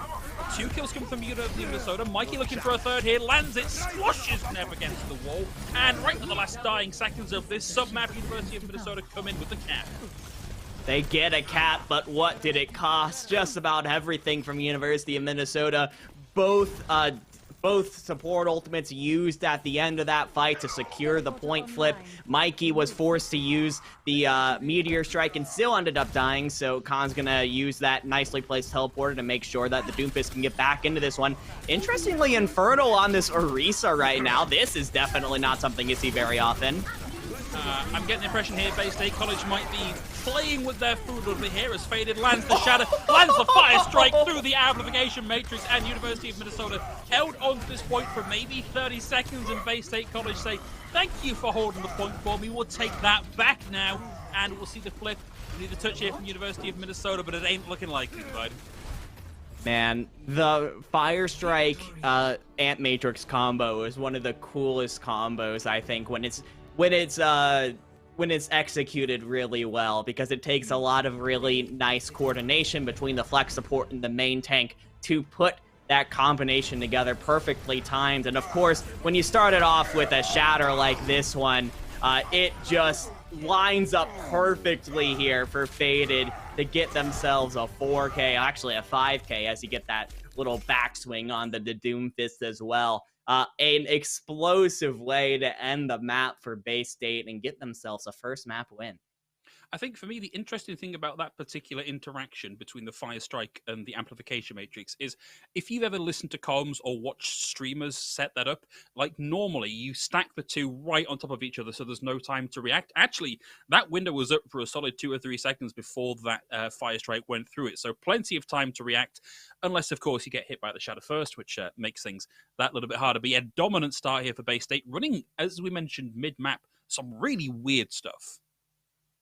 2 kills coming from University of Minnesota. Mikey looking for a third here, lands it, squashes Nev against the wall, and right at the last dying seconds of this sub-map, University of Minnesota come in with the cap. They get a cap, but what did it cost? Just about everything from University of Minnesota. Both support ultimates used at the end of that fight to secure the point flip. Mikey was forced to use the Meteor Strike and still ended up dying, so Khan's gonna use that nicely placed teleporter to make sure that the Doomfist can get back into this one. Interestingly, Infernal on this Orisa right now. This is definitely not something you see very often. I'm getting the impression here Bay State College might be playing with their food a little bit here as Faded lands the Shadow, lands the Fire Strike through the Amplification Matrix, and University of Minnesota held on to this point for maybe 30 seconds, and Bay State College say, thank you for holding the point for me, we'll take that back now, and we'll see the flip. We need a touch here from University of Minnesota, but it ain't looking likely, bud. Man, the Fire Strike Ant Matrix combo is one of the coolest combos, I think, when it's executed really well, because it takes a lot of really nice coordination between the flex support and the main tank to put that combination together perfectly timed. And of course, when you start it off with a shatter like this one, it just lines up perfectly here for Faded to get themselves a 4K, actually a 5K, as you get that little backswing on the Doomfist as well. An explosive way to end the map for Bay State and get themselves a first map win. I think for me, the interesting thing about that particular interaction between the Fire Strike and the Amplification Matrix is if you've ever listened to comms or watched streamers set that up, like normally you stack the two right on top of each other so there's no time to react. Actually, that window was up for a solid 2 or 3 seconds before that Fire Strike went through it. So plenty of time to react, unless, of course, you get hit by the Shadow first, which makes things that little bit harder. But yeah, dominant start here for Bay State, running, as we mentioned, mid-map, some really weird stuff.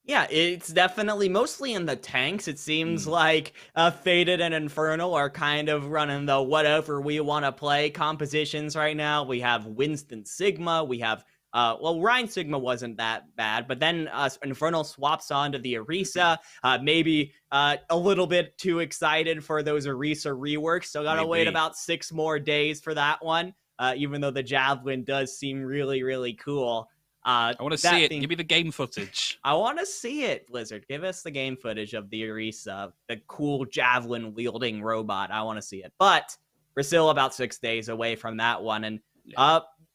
Yeah, it's definitely mostly in the tanks. It seems like Faded and Infernal are kind of running the whatever we want to play compositions right now. We have Winston Sigma. We have, well, Ryan Sigma wasn't that bad, but then Infernal swaps onto the Orisa. Maybe a little bit too excited for those Orisa reworks. So got to wait about 6 more days for that one, even though the Javelin does seem really, really cool. I want to see it. Give me the game footage. I want to see it, Blizzard. Give us the game footage of the Orisa, the cool javelin-wielding robot. I want to see it. But we're still about 6 days away from that one. And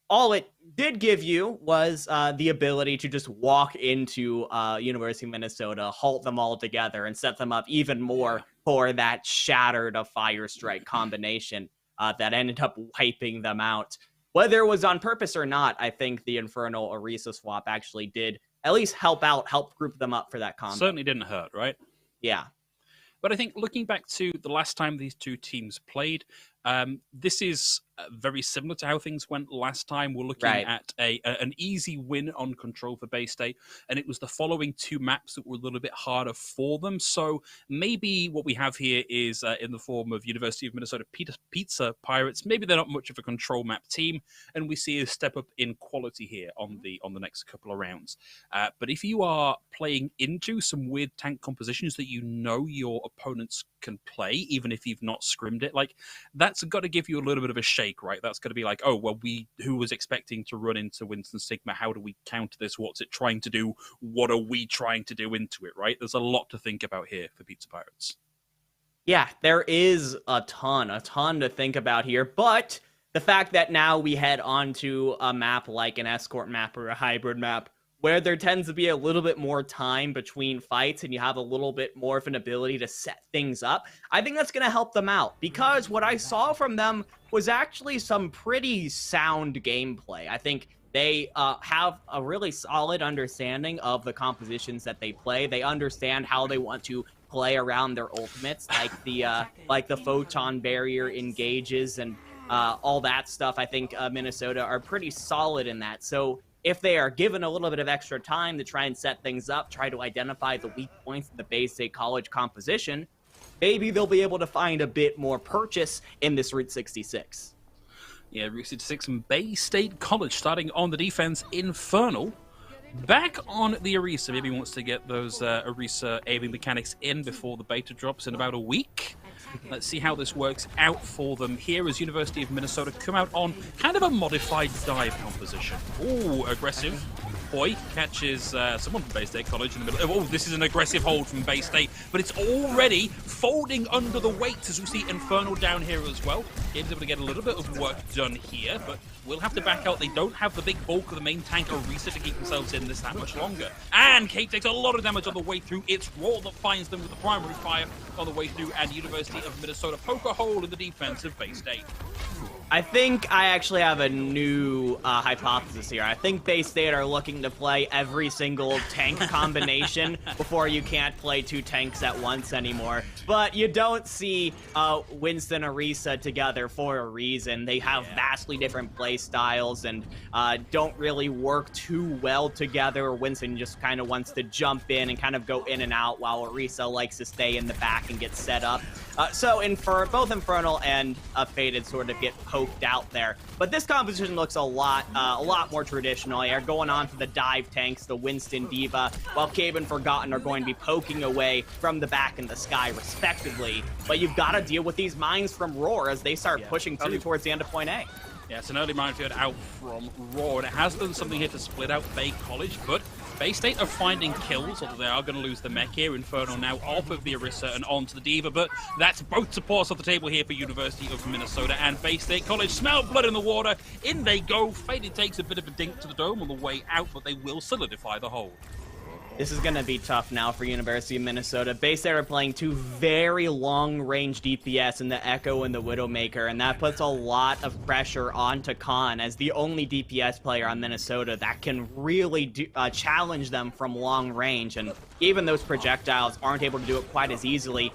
all it did give you was the ability to just walk into University of Minnesota, halt them all together, and set them up even more for that Shattered of Fire Strike combination that ended up wiping them out. Whether it was on purpose or not, I think the Infernal Orisa swap actually did at least help group them up for that combo. Certainly didn't hurt, right? Yeah. But I think looking back to the last time these two teams played, this is very similar to how things went last time. We're looking at an easy win on Control for Bay State, and it was the following 2 maps that were a little bit harder for them. So maybe what we have here is in the form of University of Minnesota Pizza Pirates. Maybe they're not much of a control map team, and we see a step up in quality here on the next couple of rounds. But if you are playing into some weird tank compositions that you know your opponents can play, even if you've not scrimmed it, like that's got to give you a little bit of a shake, right? That's going to be like, oh, well, who was expecting to run into Winston Sigma? How do we counter this? What's it trying to do? What are we trying to do into it, right? There's a lot to think about here for Pizza Pirates. Yeah, there is a ton to think about here, but the fact that now we head onto a map like an escort map or a hybrid map, where there tends to be a little bit more time between fights and you have a little bit more of an ability to set things up, I think that's going to help them out, because what I saw from them was actually some pretty sound gameplay. I think they have a really solid understanding of the compositions that they play. They understand how they want to play around their ultimates, like the photon barrier engages and all that stuff. I think Minnesota are pretty solid in that. So if they are given a little bit of extra time to try and set things up, try to identify the weak points in the Bay State College composition, maybe they'll be able to find a bit more purchase in this Route 66. Yeah, Route 66 and Bay State College starting on the defense. Infernal back on the Orisa. Maybe wants to get those Orisa aiming mechanics in before the beta drops in about a week. Let's see how this works out for them here as University of Minnesota come out on kind of a modified dive composition. Ooh, aggressive. Boy catches someone from Bay State College in the middle. Oh, this is an aggressive hold from Bay State, but it's already folding under the weight as we see Infernal down here as well. Game's able to get a little bit of work done here, but we'll have to back out. They don't have the big bulk of the main tank Orisa to keep themselves in this that much longer. And Kate takes a lot of damage on the way through. It's Raw that finds them with the primary fire on the way through, and University of Minnesota poke a hole in the defense of Bay State. I think I actually have a new hypothesis here. I think Bay State are looking to play every single tank combination before you can't play 2 tanks at once anymore. But you don't see Winston and Orisa together for a reason. They have vastly different play styles and don't really work too well together. Winston just kind of wants to jump in and kind of go in and out, while Orisa likes to stay in the back and get set up. So both Infernal and Faded sort of get poked out there. But this composition looks a lot more traditional. They're going on for the dive tanks, the Winston Diva, while Cabe and Forgotten are going to be poking away from the back and the sky, respectively. But you've got to deal with these mines from Roar as they start pushing through towards the end of point A. Yeah, it's an early minefield out from Raw, and it has done something here to split out Bay College, but Bay State are finding kills, although they are going to lose the mech here. Infernal now off of the Orisa and onto the Diva, but that's both supports off the table here for University of Minnesota and Bay State College. Smell blood in the water, in they go. Faded takes a bit of a dink to the dome on the way out, but they will solidify the hold. This is going to be tough now for University of Minnesota. Bay State are playing 2 very long-range DPS in the Echo and the Widowmaker, and that puts a lot of pressure onto Khan as the only DPS player on Minnesota that can really challenge them from long range, and even those projectiles aren't able to do it quite as easily.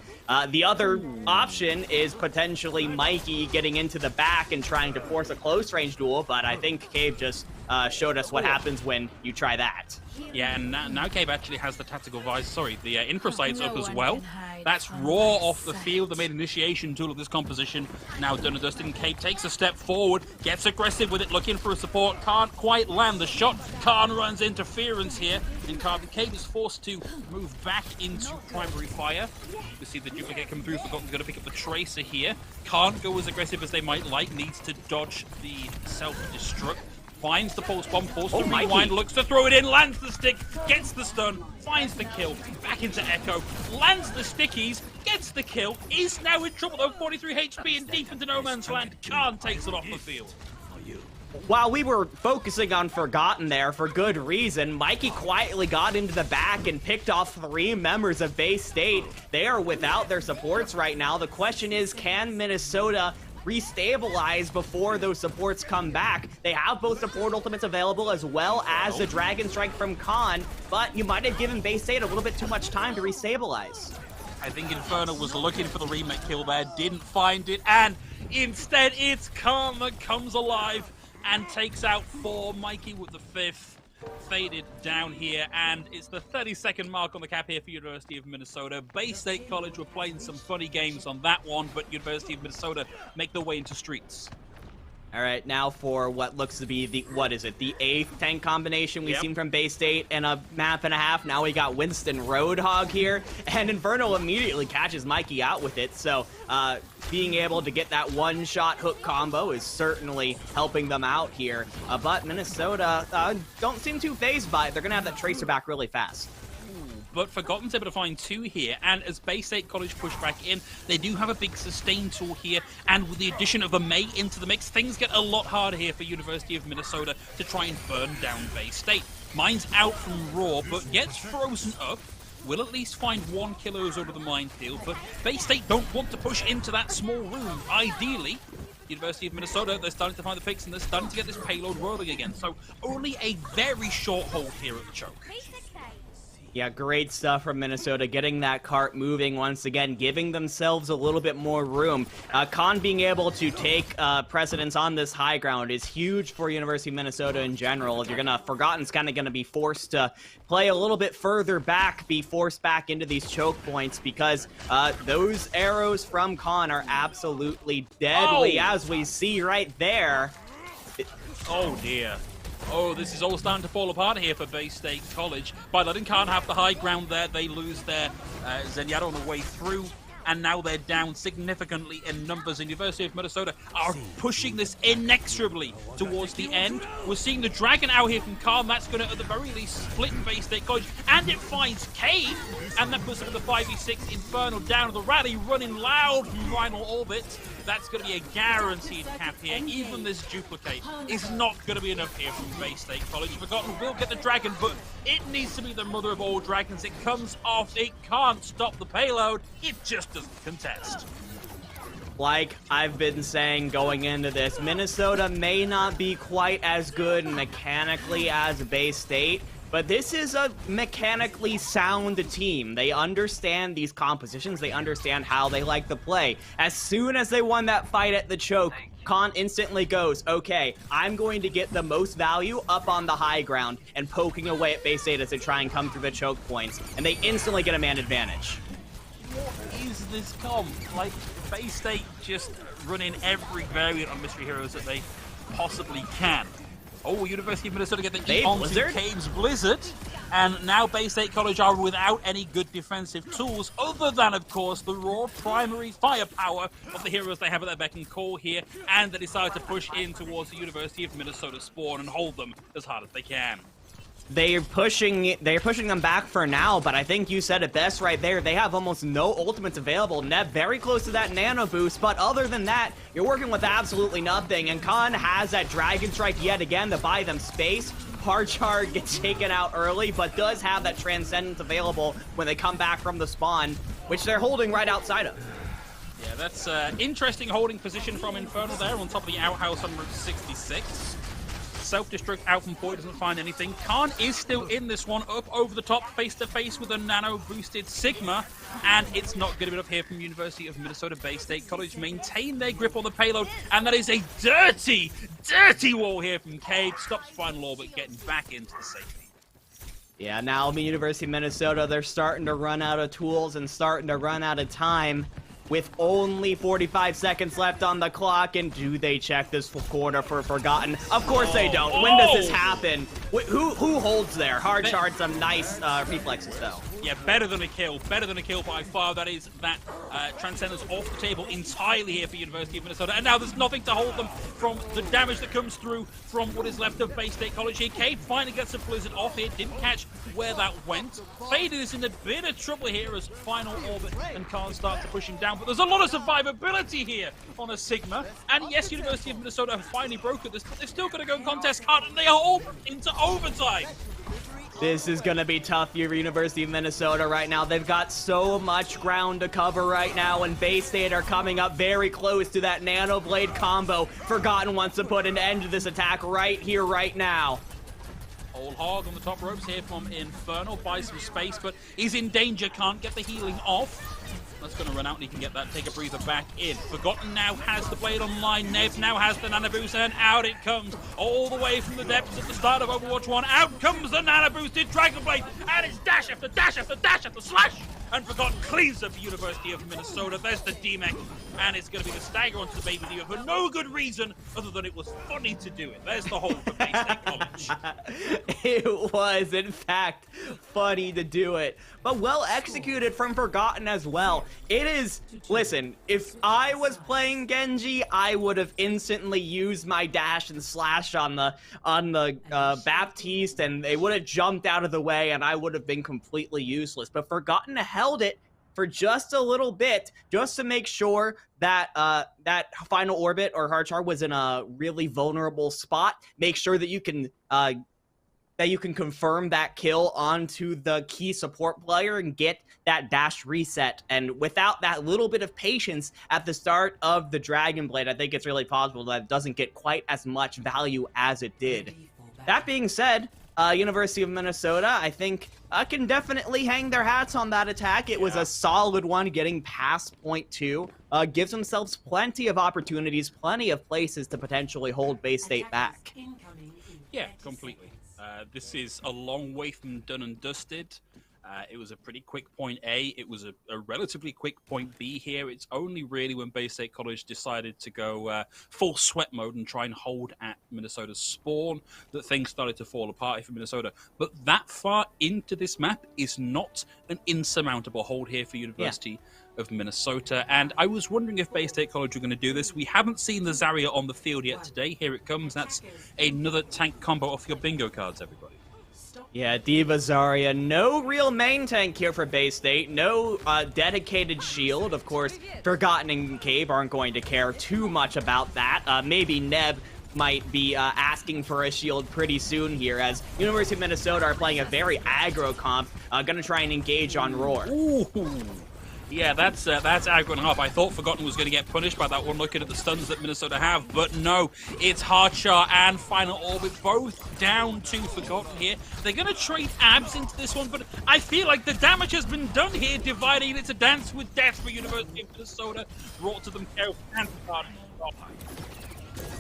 The other option is potentially Mikey getting into the back and trying to force a close-range duel, but I think Cave just showed us what happens when you try that. Yeah, and now Cabe actually has the tactical visor, sorry, the infra sights up as well. That's raw off the field, the main initiation tool of this composition. Now done and dusted, Cabe takes a step forward, gets aggressive with it, looking for a support, can't quite land the shot. Khan runs interference here, and Cabe is forced to move back into primary fire. You see the duplicate coming through, Forgotten's going to pick up the tracer here. Can't go as aggressive as they might like, needs to dodge the self-destruct. Finds the pulse bomb, forced to rewind, looks to throw it in, lands the stick, gets the stun, finds the kill, back into Echo, lands the stickies, gets the kill, is now in trouble though, 43 HP and deep into no man's land. Khan takes it off the field. While we were focusing on Forgotten there for good reason, Mikey quietly got into the back and picked off 3 members of Bay State. They are without their supports right now. The question is, can Minnesota restabilize before those supports come back? They have both support ultimates available as well as the Dragon Strike from Khan, but you might have given Bay State a little bit too much time to restabilize. I think Inferno was looking for the remake kill there, didn't find it, and instead it's Khan that comes alive and takes out 4. Mikey with the 5th. Faded down here, and it's the 30-second mark on the cap here for University of Minnesota. Bay State College were playing some funny games on that one, but University of Minnesota make their way into streets. All right, now for what looks to be the, what is it, the 8th tank combination we've seen from Bay State in a map and a half. Now we got Winston Roadhog here, and Inferno immediately catches Mikey out with it. So being able to get that one-shot hook combo is certainly helping them out here. But Minnesota don't seem too phased by it. They're going to have that tracer back really fast. But Forgotten's able to find 2 here, and as Bay State College push back in, they do have a big sustain tool here, and with the addition of a May into the mix, things get a lot harder here for University of Minnesota to try and burn down Bay State. Mine's out from Raw, but gets frozen up, will at least find 1 killer over the minefield, but Bay State don't want to push into that small room. Ideally, University of Minnesota, they're starting to find the picks, and they're starting to get this payload rolling again, so only a very short hold here at the choke. Yeah, great stuff from Minnesota, getting that cart moving once again, giving themselves a little bit more room. Khan being able to take precedence on this high ground is huge for University of Minnesota in general. Forgotten's kind of going to be forced to play a little bit further back, be forced back into these choke points, because those arrows from Khan are absolutely deadly, as we see right there. Oh dear. Oh, this is all starting to fall apart here for Bay State College. By letting Khan have the high ground there, they lose their Zenyatta on the way through, and now they're down significantly in numbers. And University of Minnesota are pushing this inexorably towards the end. We're seeing the Dragon out here from Khan. That's going to, at the very least, split Bay State College, and it finds Cave, and that puts them in the 5v6 Inferno down to the rally, running loud from final orbit. That's going to be a guaranteed cap here. Even this duplicate is not going to be enough here from Bay State College. Forgotten will get the dragon, but it needs to be the mother of all dragons. It comes off. It can't stop the payload. It just doesn't contest. Like I've been saying going into this, Minnesota may not be quite as good mechanically as Bay State, but this is a mechanically sound team. They understand these compositions. They understand how they like to play. As soon as they won that fight at the choke, Khan instantly goes, okay, I'm going to get the most value up on the high ground and poking away at Bay State as they try and come through the choke points. And they instantly get a man advantage. What is this comp? Like, Bay State just running every variant on Mystery Heroes that they possibly can. Oh, University of Minnesota get the onto Cave's Blizzard, and now Bay State College are without any good defensive tools, other than, of course, the raw primary firepower of the heroes they have at their beck and call here, and they decide to push in towards the University of Minnesota spawn and hold them as hard as they can. They're pushing them back for now, but I think you said it best right there. They have almost no ultimates available. Neb very close to that nano boost, but other than that, you're working with absolutely nothing. And Khan has that Dragon Strike yet again to buy them space. Harchar gets taken out early, but does have that Transcendence available when they come back from the spawn, which they're holding right outside of. Yeah, that's interesting holding position from Inferno there on top of the outhouse on Route 66. self-destruct out from Boy, doesn't find anything. Khan is still in this one, up over the top, face-to-face with a nano-boosted Sigma, and it's not good enough here from University of Minnesota Bay State College. Maintain their grip on the payload, and that is a dirty, dirty wall here from Cade. Stops Final Orbit getting back into the safety. Yeah, now the University of Minnesota, they're starting to run out of tools and starting to run out of time with only 45 seconds left on the clock. And do they check this corner for Forgotten? Of course they don't. When does this happen? Who holds there? Hard charge, some nice reflexes though. Yeah, better than a kill by far. That is that Transcendence off the table entirely here for University of Minnesota. And now there's nothing to hold them from the damage that comes through from what is left of Bay State College here. Cade finally gets a Blizzard off here, didn't catch where that went. Faded is in a bit of trouble here as Final Orbit and Khan start to push him down. But there's a lot of survivability here on a Sigma. And yes, University of Minnesota have finally broken this, but they're still going to go contest hard, and they are all into overtime. This is going to be tough for University of Minnesota right now. They've got so much ground to cover right now, and Bay State are coming up very close to that Nano Blade combo. Forgotten wants to put an end to this attack right here, right now. Whole hog on the top ropes here from Infernal, buys some space, but he's in danger, can't get the healing off. That's going to run out, and he can get that, take a breather back in. Forgotten now has the blade online. Nev now has the Nano Boost, and out it comes. All the way from the depths at the start of Overwatch 1. Out comes the Nano Boosted Dragon Blade, and it's dash after dash after dash after slash. And Forgotten cleans up University of Minnesota. There's the D-Mech, and it's going to be the stagger onto the Baby Diva for no good reason other than it was funny to do it. There's the hold for Bay State College. It was, in fact, funny to do it, but well executed from Forgotten as well. It is, listen, if I was playing Genji, I would have instantly used my dash and slash on the Baptiste, and they would have jumped out of the way, and I would have been completely useless. But Forgotten held it for just a little bit, just to make sure that that Final Orbit or Hard Char was in a really vulnerable spot. Make sure that you can confirm that kill onto the key support player and get that dash reset. And without that little bit of patience at the start of the Dragon Blade, I think it's really possible that it doesn't get quite as much value as it did. That being said, University of Minnesota, I think, can definitely hang their hats on that attack. It was a solid one, getting past point 2. Gives themselves plenty of opportunities, plenty of places to potentially hold Bay State back. Yeah, completely. This is a long way from done and dusted. It was a pretty quick point A. It was a relatively quick point B here. It's only really when Bay State College decided to go full sweat mode and try and hold at Minnesota's spawn that things started to fall apart for Minnesota. But that far into this map is not an insurmountable hold here for University of Minnesota. And I was wondering if Bay State College were going to do this. We haven't seen the Zarya on the field yet today. Here it comes. That's another tank combo off your bingo cards, everybody. Yeah, Diva Zarya, no real main tank here for Bay State, no dedicated shield. Of course, Forgotten and Cave aren't going to care too much about that. Maybe Neb might be asking for a shield pretty soon here, as University of Minnesota are playing a very aggro comp, gonna try and engage on Roar. Ooh. Yeah, that's aggro and a half. I thought Forgotten was going to get punished by that one, looking at the stuns that Minnesota have, but no, it's Hardchar and Final Orbit both down to Forgotten here. They're going to trade abs into this one, but I feel like the damage has been done here, dividing it to Dance with Death for University of Minnesota, brought to them careful and Forgotten.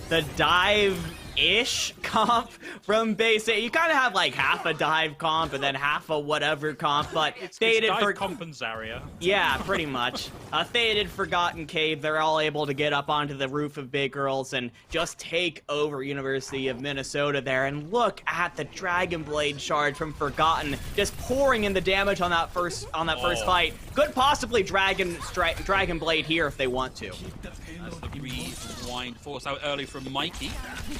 The dive-ish comp from Bay State. You kind of have like half a dive comp and then half a whatever comp, but it's Faded dive comp and Zarya. Yeah, pretty much. Faded, Forgotten, Cave, they're all able to get up onto the roof of Big Girls and just take over University of Minnesota there. And look at the Dragon Blade charge from Forgotten, just pouring in the damage on that first fight. Could possibly Dragon Blade here if they want to. That's the rewind force out early from Mikey.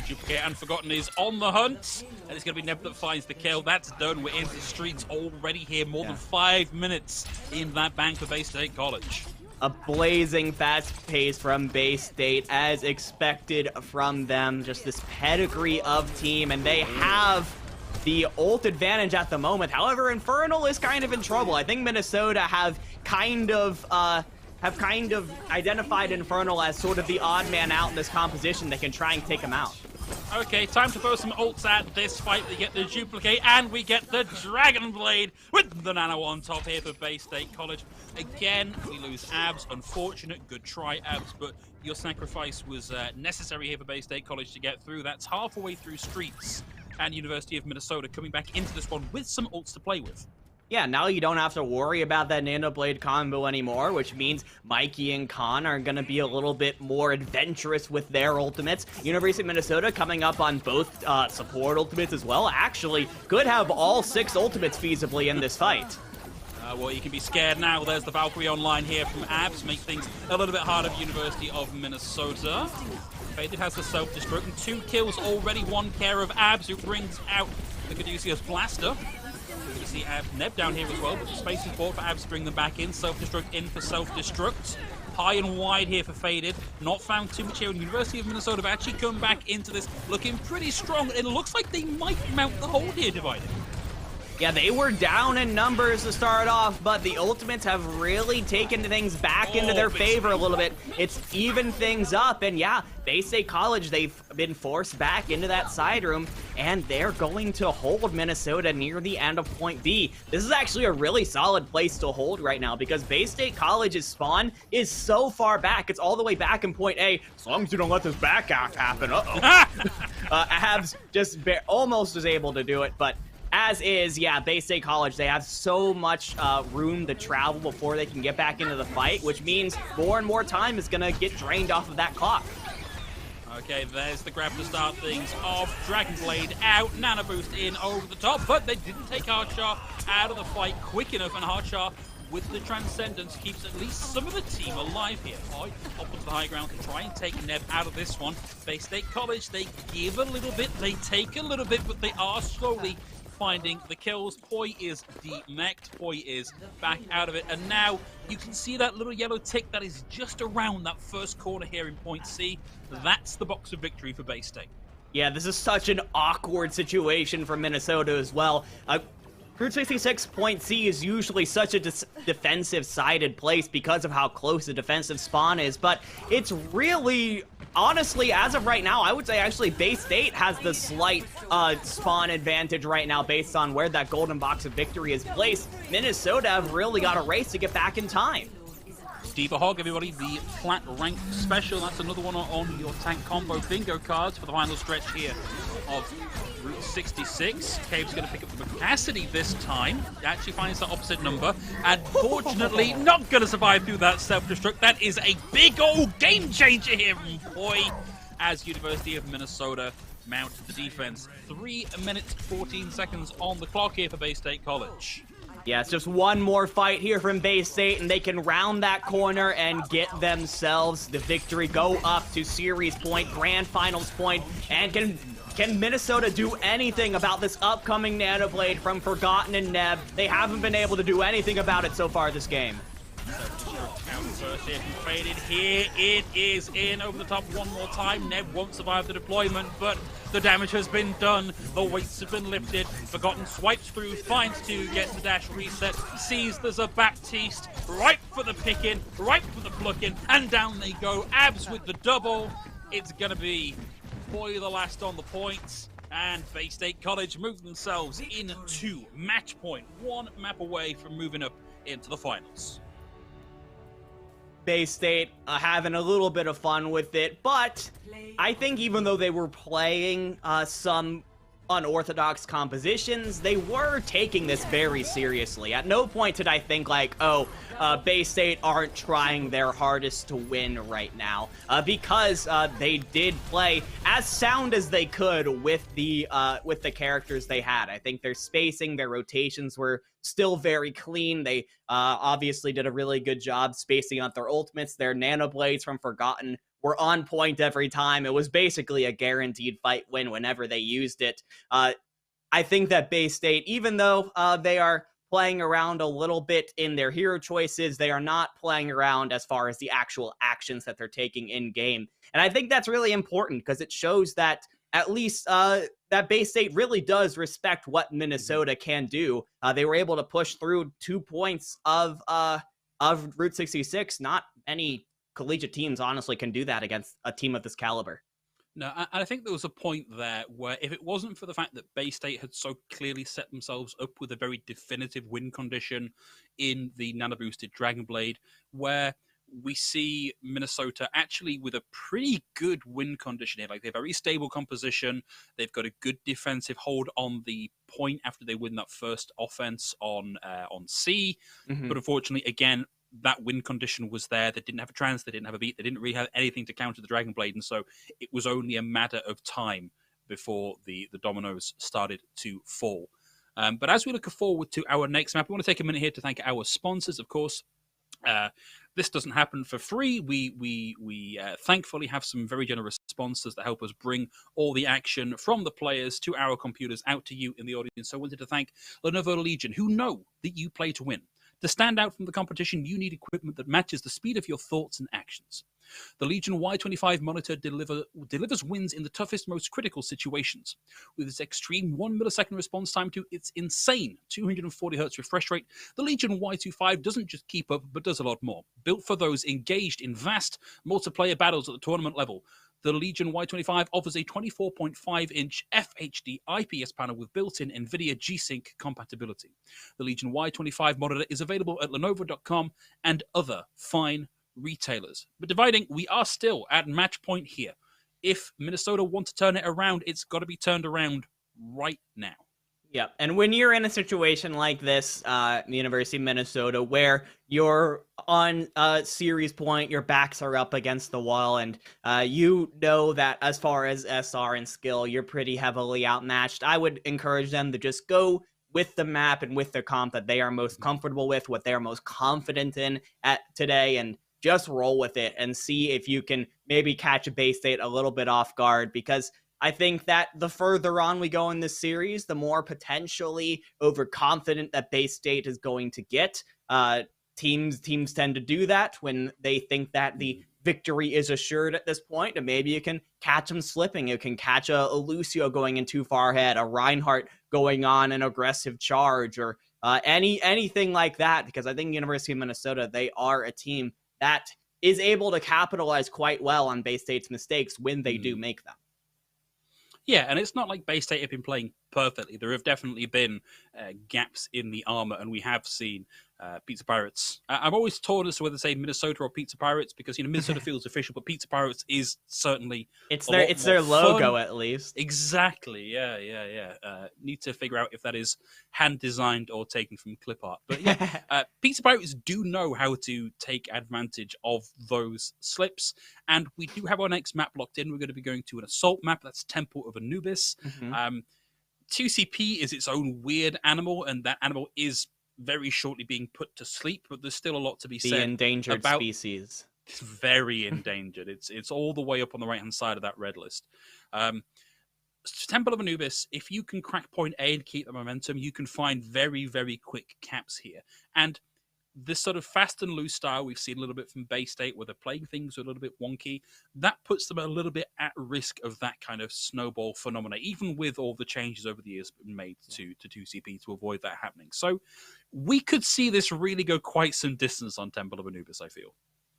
Duplicate and Forgotten is on the hunt, and it's going to be Neb that finds the kill. That's done. We're into the streets already here. More than 5 minutes in that bank for Bay State College. A blazing fast pace from Bay State, as expected from them. Just this pedigree of team, and they have the ult advantage at the moment. However, Infernal is kind of in trouble. I think Minnesota have kind of identified Infernal as sort of the odd man out in this composition that can try and take him out. Okay, time to throw some ults at this fight. We get the duplicate, and we get the Dragon Blade with the Nano on top here for Bay State College. Again, we lose Abs. Unfortunate. Good try, Abs, but your sacrifice was necessary here for Bay State College to get through. That's halfway through Streets and University of Minnesota coming back into this one with some ults to play with. Yeah, now you don't have to worry about that Nano Blade combo anymore, which means Mikey and Khan are going to be a little bit more adventurous with their ultimates. University of Minnesota coming up on both support ultimates as well. Actually, could have all 6 ultimates feasibly in this fight. Well, you can be scared now. There's the Valkyrie online here from Abs. Make things a little bit harder for University of Minnesota. Faded has the self-destruct and 2 kills already. 1 care of Abs, who brings out the Caduceus Blaster. You see Neb down here as well, but the space is bought for Abs to bring them back in. Self-destruct in for self-destruct. High and wide here for Faded. Not found too much here. And University of Minnesota have actually come back into this looking pretty strong. It looks like they might mount the hold here, Divided. Yeah, they were down in numbers to start off, but the ultimates have really taken things back into their favor a little bit. It's evened things up, and yeah, Bay State College, they've been forced back into that side room, and they're going to hold Minnesota near the end of point B. This is actually a really solid place to hold right now, because Bay State College's spawn is so far back. It's all the way back in point A, as long as you don't let this back out happen. Abs just almost was able to do it, but as is, yeah, Bay State College, they have so much room to travel before they can get back into the fight, which means more and more time is going to get drained off of that clock. Okay, there's the grab to start things off. Dragon Blade out, Nano Boost in over the top, but they didn't take Hardshar out of the fight quick enough, and Hardshar with the Transcendence keeps at least some of the team alive here. Up onto the high ground to try and take Neb out of this one. Bay State College, they give a little bit, they take a little bit, but they are slowly finding the kills. Poi is demeched. Poi is back out of it. And now you can see that little yellow tick that is just around that first corner here in point C. That's the box of victory for Bay State. Yeah, this is such an awkward situation for Minnesota as well. Route 66 point C is usually such a defensive-sided place because of how close the defensive spawn is, but it's really, honestly, as of right now, I would say actually Bay State has the slight spawn advantage right now based on where that golden box of victory is placed. Minnesota have really got a race to get back in time. Diva Hog, everybody, the flat rank special. That's another one on your tank combo bingo cards for the final stretch here of Route 66. Cave's going to pick up the Cassidy this time. He actually finds that opposite number. Unfortunately, not going to survive through that self-destruct. That is a big old game changer here from Poi as University of Minnesota mount the defense. 3 minutes, 14 seconds on the clock here for Bay State College. Yeah, it's just one more fight here from Bay State, and they can round that corner and get themselves the victory, go up to series point, grand finals point, and can Minnesota do anything about this upcoming Nano Blade from Forgotten and Neb? They haven't been able to do anything about it so far this game. Faded. Here it is in over the top one more time. Neb won't survive the deployment, but the damage has been done. The weights have been lifted. Forgotten swipes through, finds 2, gets the dash reset, sees there's a Baptiste, ripe for the picking, ripe for the plucking, and down they go. Abs with the double. It's gonna be Poi the last on the points, and Bay State College move themselves into match point, 1 map away from moving up into the finals. Bay State having a little bit of fun with it, but I think even though they were playing some unorthodox compositions, they were taking this very seriously. At no point did I think like, oh, Bay State aren't trying their hardest to win right now, because they did play as sound as they could with the characters they had. I think their spacing, their rotations were still very clean. They obviously did a really good job spacing out their ultimates. Their Nano Blades from Forgotten were on point every time. It was basically a guaranteed fight win whenever they used it. I think that Bay State, even though they are playing around a little bit in their hero choices, they are not playing around as far as the actual actions that they're taking in game. And I think that's really important because it shows that at least that Bay State really does respect what Minnesota can do. They were able to push through 2 points of Route 66. Not any collegiate teams, honestly, can do that against a team of this caliber. No, I think there was a point there where if it wasn't for the fact that Bay State had so clearly set themselves up with a very definitive win condition in the nano boosted Dragon Blade, where we see Minnesota actually with a pretty good win condition here. Like, they're very stable composition. They've got a good defensive hold on the point after they win that first offense on C. Mm-hmm. But unfortunately, again, that win condition was there. They didn't have a trance, they didn't have a beat, they didn't really have anything to counter the Dragon Blade, and so it was only a matter of time before the dominoes started to fall. But as we look forward to our next map, we want to take a minute here to thank our sponsors, of course. This doesn't happen for free. We thankfully have some very generous sponsors that help us bring all the action from the players to our computers out to you in the audience. So I wanted to thank Lenovo Legion, who know that you play to win. To stand out from the competition, you need equipment that matches the speed of your thoughts and actions. The Legion Y25 monitor delivers wins in the toughest, most critical situations. With its extreme 1 millisecond response time to its insane 240 Hz refresh rate, the Legion Y25 doesn't just keep up, but does a lot more. Built for those engaged in vast multiplayer battles at the tournament level, the Legion Y25 offers a 24.5-inch FHD IPS panel with built-in NVIDIA G-Sync compatibility. The Legion Y25 monitor is available at Lenovo.com and other fine retailers. But dividing, we are still at match point here. If Minnesota want to turn it around, it's got to be turned around right now. Yeah, and when you're in a situation like this, the University of Minnesota, where you're on series point, your backs are up against the wall, and you know that as far as SR and skill, you're pretty heavily outmatched, I would encourage them to just go with the map and with their comp that they are most comfortable with, what they are most confident in at today, and just roll with it and see if you can maybe catch a Bay State a little bit off guard, because I think that the further on we go in this series, the more potentially overconfident that Bay State is going to get. Teams tend to do that when they think that the victory is assured at this point, and maybe you can catch them slipping. You can catch a Lucio going in too far ahead, a Reinhardt going on an aggressive charge, or anything like that, because I think University of Minnesota, they are a team that is able to capitalize quite well on Bay State's mistakes when they do make them. Yeah, and it's not like Bay State have been playing perfectly. There have definitely been gaps in the armor, and we have seen Pizza Pirates. I'm always torn as to whether to say Minnesota or Pizza Pirates, because Minnesota feels official, but Pizza Pirates is certainly it's their logo, fun. At least. Exactly. Yeah. Need to figure out if that is hand designed or taken from clip art. But yeah, Pizza Pirates do know how to take advantage of those slips, and we do have our next map locked in. We're going to be going to an assault map. That's Temple of Anubis. 2CP is its own weird animal, and that animal is very shortly being put to sleep, but there's still a lot to be said. The endangered about species. It's very endangered. It's all the way up on the right-hand side of that red list. Temple of Anubis, if you can crack point A and keep the momentum, you can find very, very quick caps here. And this sort of fast and loose style we've seen a little bit from Bay State, where they're playing things a little bit wonky, that puts them a little bit at risk of that kind of snowball phenomena, even with all the changes over the years made to 2CP to avoid that happening. So we could see this really go quite some distance on Temple of Anubis, I feel.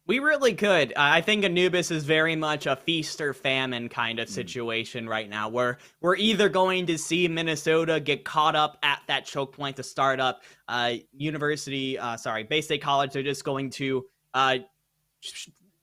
We really could. I think Anubis is very much a feast or famine kind of situation right now, where we're either going to see Minnesota get caught up at that choke point to start up. Bay State College, they're just going to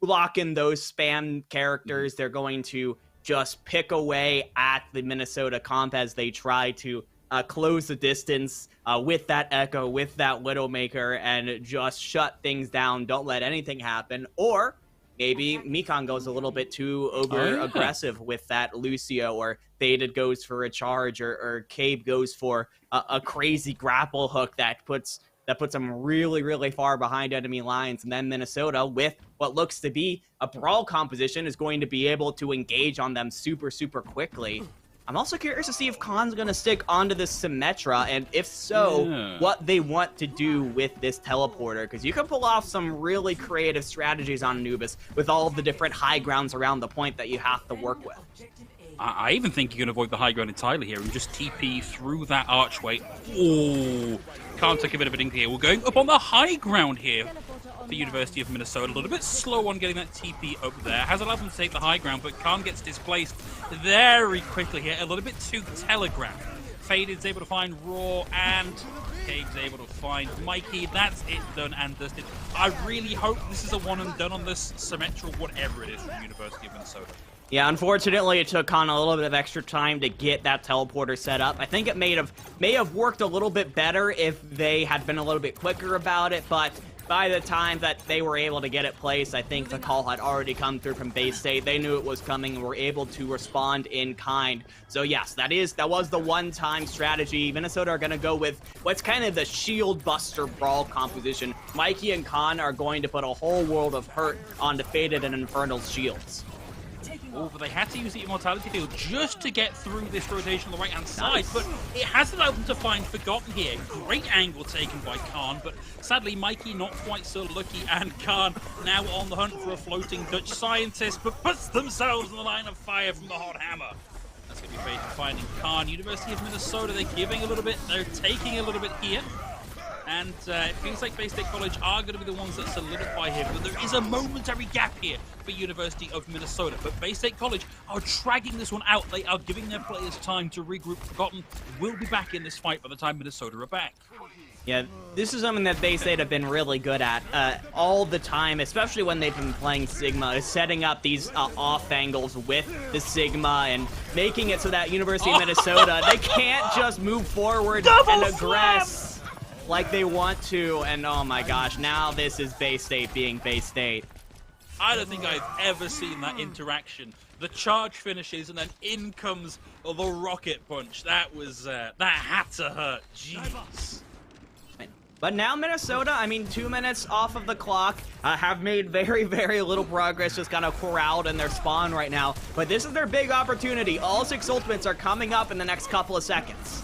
lock in those spam characters. They're going to just pick away at the Minnesota comp as they try to close the distance with that Echo, with that Widowmaker, and just shut things down. Don't let anything happen. Or maybe Mikon goes a little bit too aggressive with that Lucio, or Faded goes for a charge, or Cabe goes for a crazy grapple hook that puts them really, really far behind enemy lines. And then Minnesota, with what looks to be a brawl composition, is going to be able to engage on them super, super quickly. I'm also curious to see if Khan's going to stick onto this Symmetra, and if so, what they want to do with this teleporter, because you can pull off some really creative strategies on Anubis with all of the different high grounds around the point that you have to work with. I even think you can avoid the high ground entirely here and just TP through that archway. Oh, Khan took a bit of a dink here. We're going up on the high ground here. for University of Minnesota. A little bit slow on getting that TP up there. Has allowed them to take the high ground, but Khan gets displaced very quickly here. A little bit too telegraphed. Faded's able to find Raw, and Cave's able to find Mikey. That's it, done and dusted. I really hope this is a one and done on this Symmetra, whatever it is, from University of Minnesota. Yeah, unfortunately, it took Khan a little bit of extra time to get that teleporter set up. I think it may have worked a little bit better if they had been a little bit quicker about it, but by the time that they were able to get it placed, I think the call had already come through from Bay State. They knew it was coming and were able to respond in kind. So yes, that was the one-time strategy. Minnesota are going to go with what's kind of the shield buster brawl composition. Mikey and Khan are going to put a whole world of hurt onto Faded and Infernal's shields. Oh, but they had to use the Immortality Field just to get through this rotation on the right-hand side, Nice. but it has allowed them to find Forgotten here. Great angle taken by Khan, but sadly Mikey not quite so lucky, and Khan now on the hunt for a floating Dutch scientist, but puts themselves in the line of fire from the hot hammer. That's going to be Fade finding Khan. University of Minnesota, they're giving a little bit, they're taking a little bit here. And it feels like Bay State College are going to be the ones that solidify here. But there is a momentary gap here for University of Minnesota. But Bay State College are dragging this one out. They are giving their players time to regroup. Forgotten will be back in this fight by the time Minnesota are back. Yeah, this is something that Bay State have been really good at all the time, especially when they've been playing Sigma, is setting up these off angles with the Sigma and making it so that University of Minnesota, they can't just move forward and aggress like they want to, and oh my gosh, now this is Bay State being Bay State. I don't think I've ever seen that interaction. The charge finishes, and then in comes the rocket punch. That had to hurt. Jeez. But now Minnesota, I mean, 2 minutes off of the clock, have made very, very little progress, just kind of corralled in their spawn right now. But this is their big opportunity. All 6 ultimates are coming up in the next couple of seconds.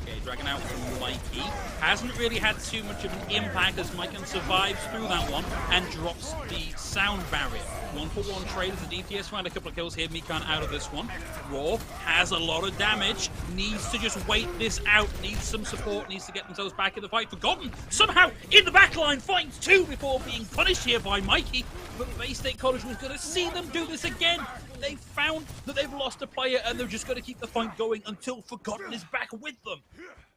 Okay, dragging out Mikey. Hasn't really had too much of an impact as Mikey survives through that one and drops the sound barrier. 1-for-1 trade as the DPS find a couple of kills here. Mikan out of this one. Raw has a lot of damage. Needs to just wait this out. Needs some support. Needs to get themselves back in the fight. Forgotten somehow in the backline finds 2 before being punished here by Mikey. But Bay State College was going to see them do this again. They found that they've lost a player and they're just going to keep the fight going until Forgotten is back with them.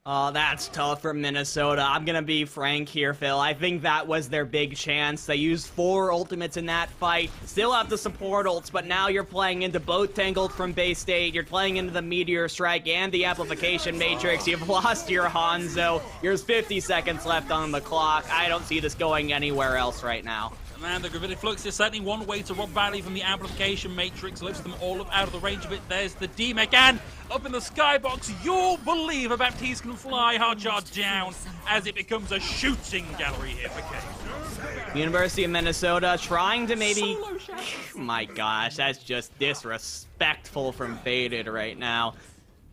Oh, that's tough for Minnesota. I'm going to be frank here, Phil. I think that was their big chance. They used 4 ultimates in that fight. Still have the support ults, but now you're playing into both Tangled from Bay State. You're playing into the Meteor Strike and the Amplification Matrix. You've lost your Hanzo. There's 50 seconds left on the clock. I don't see this going anywhere else right now. Man, the Gravity Flux is certainly one way to rob Valley from the Amplification Matrix, lifts them all up out of the range of it. There's the D-Mech, and up in the skybox, you'll believe a Baptiste can fly hard charge down as it becomes a shooting gallery here for Cave. University of Minnesota trying to maybe... My gosh, that's just disrespectful from Faded right now.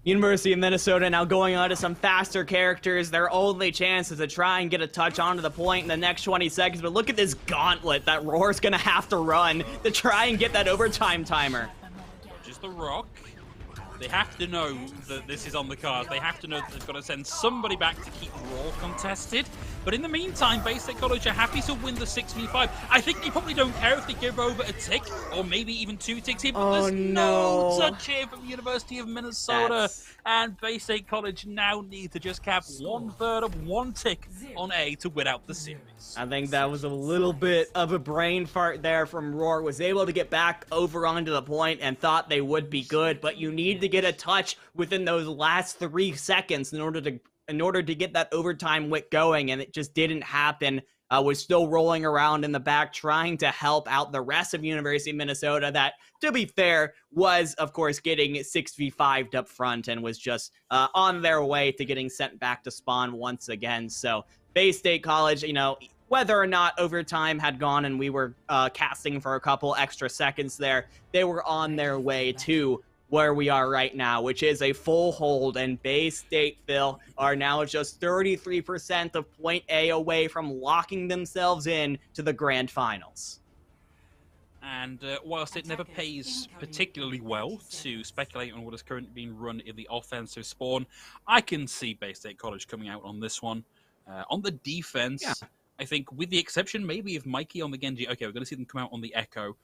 University of Minnesota now going on to some faster characters. Their only chance is to try and get a touch onto the point in the next 20 seconds. But look at this gauntlet that Roar's going to have to run to try and get that overtime timer. Just the rock. They have to know that this is on the cards. They have to know that they've got to send somebody back to keep Raw contested. But in the meantime, Bay State College are happy to win the 6v5. I think they probably don't care if they give over a tick or maybe even 2 ticks here. But there's no touch here from University of Minnesota. And Bay State College now need to just cap 1/3 of 1 tick on A to win out the series. I think that was a little bit of a brain fart there from Roar. Was able to get back over onto the point and thought they would be good, but you need to get a touch within those last 3 seconds in order to get that overtime wick going, and it just didn't happen. Was still rolling around in the back trying to help out the rest of University of Minnesota that, to be fair, was, of course, getting 6v5'd up front and was just on their way to getting sent back to spawn once again. So Bay State College, you know, whether or not overtime had gone and we were casting for a couple extra seconds there, they were on their way to where we are right now, which is a full hold, and Bay State, Phil, are now just 33% of point A away from locking themselves in to the grand finals. And whilst it never pays particularly well to speculate on what is currently being run in the offensive spawn, I can see Bay State College coming out on this one. On the defense, I think with the exception maybe of Mikey on the Genji, okay, we're going to see them come out on the Echo.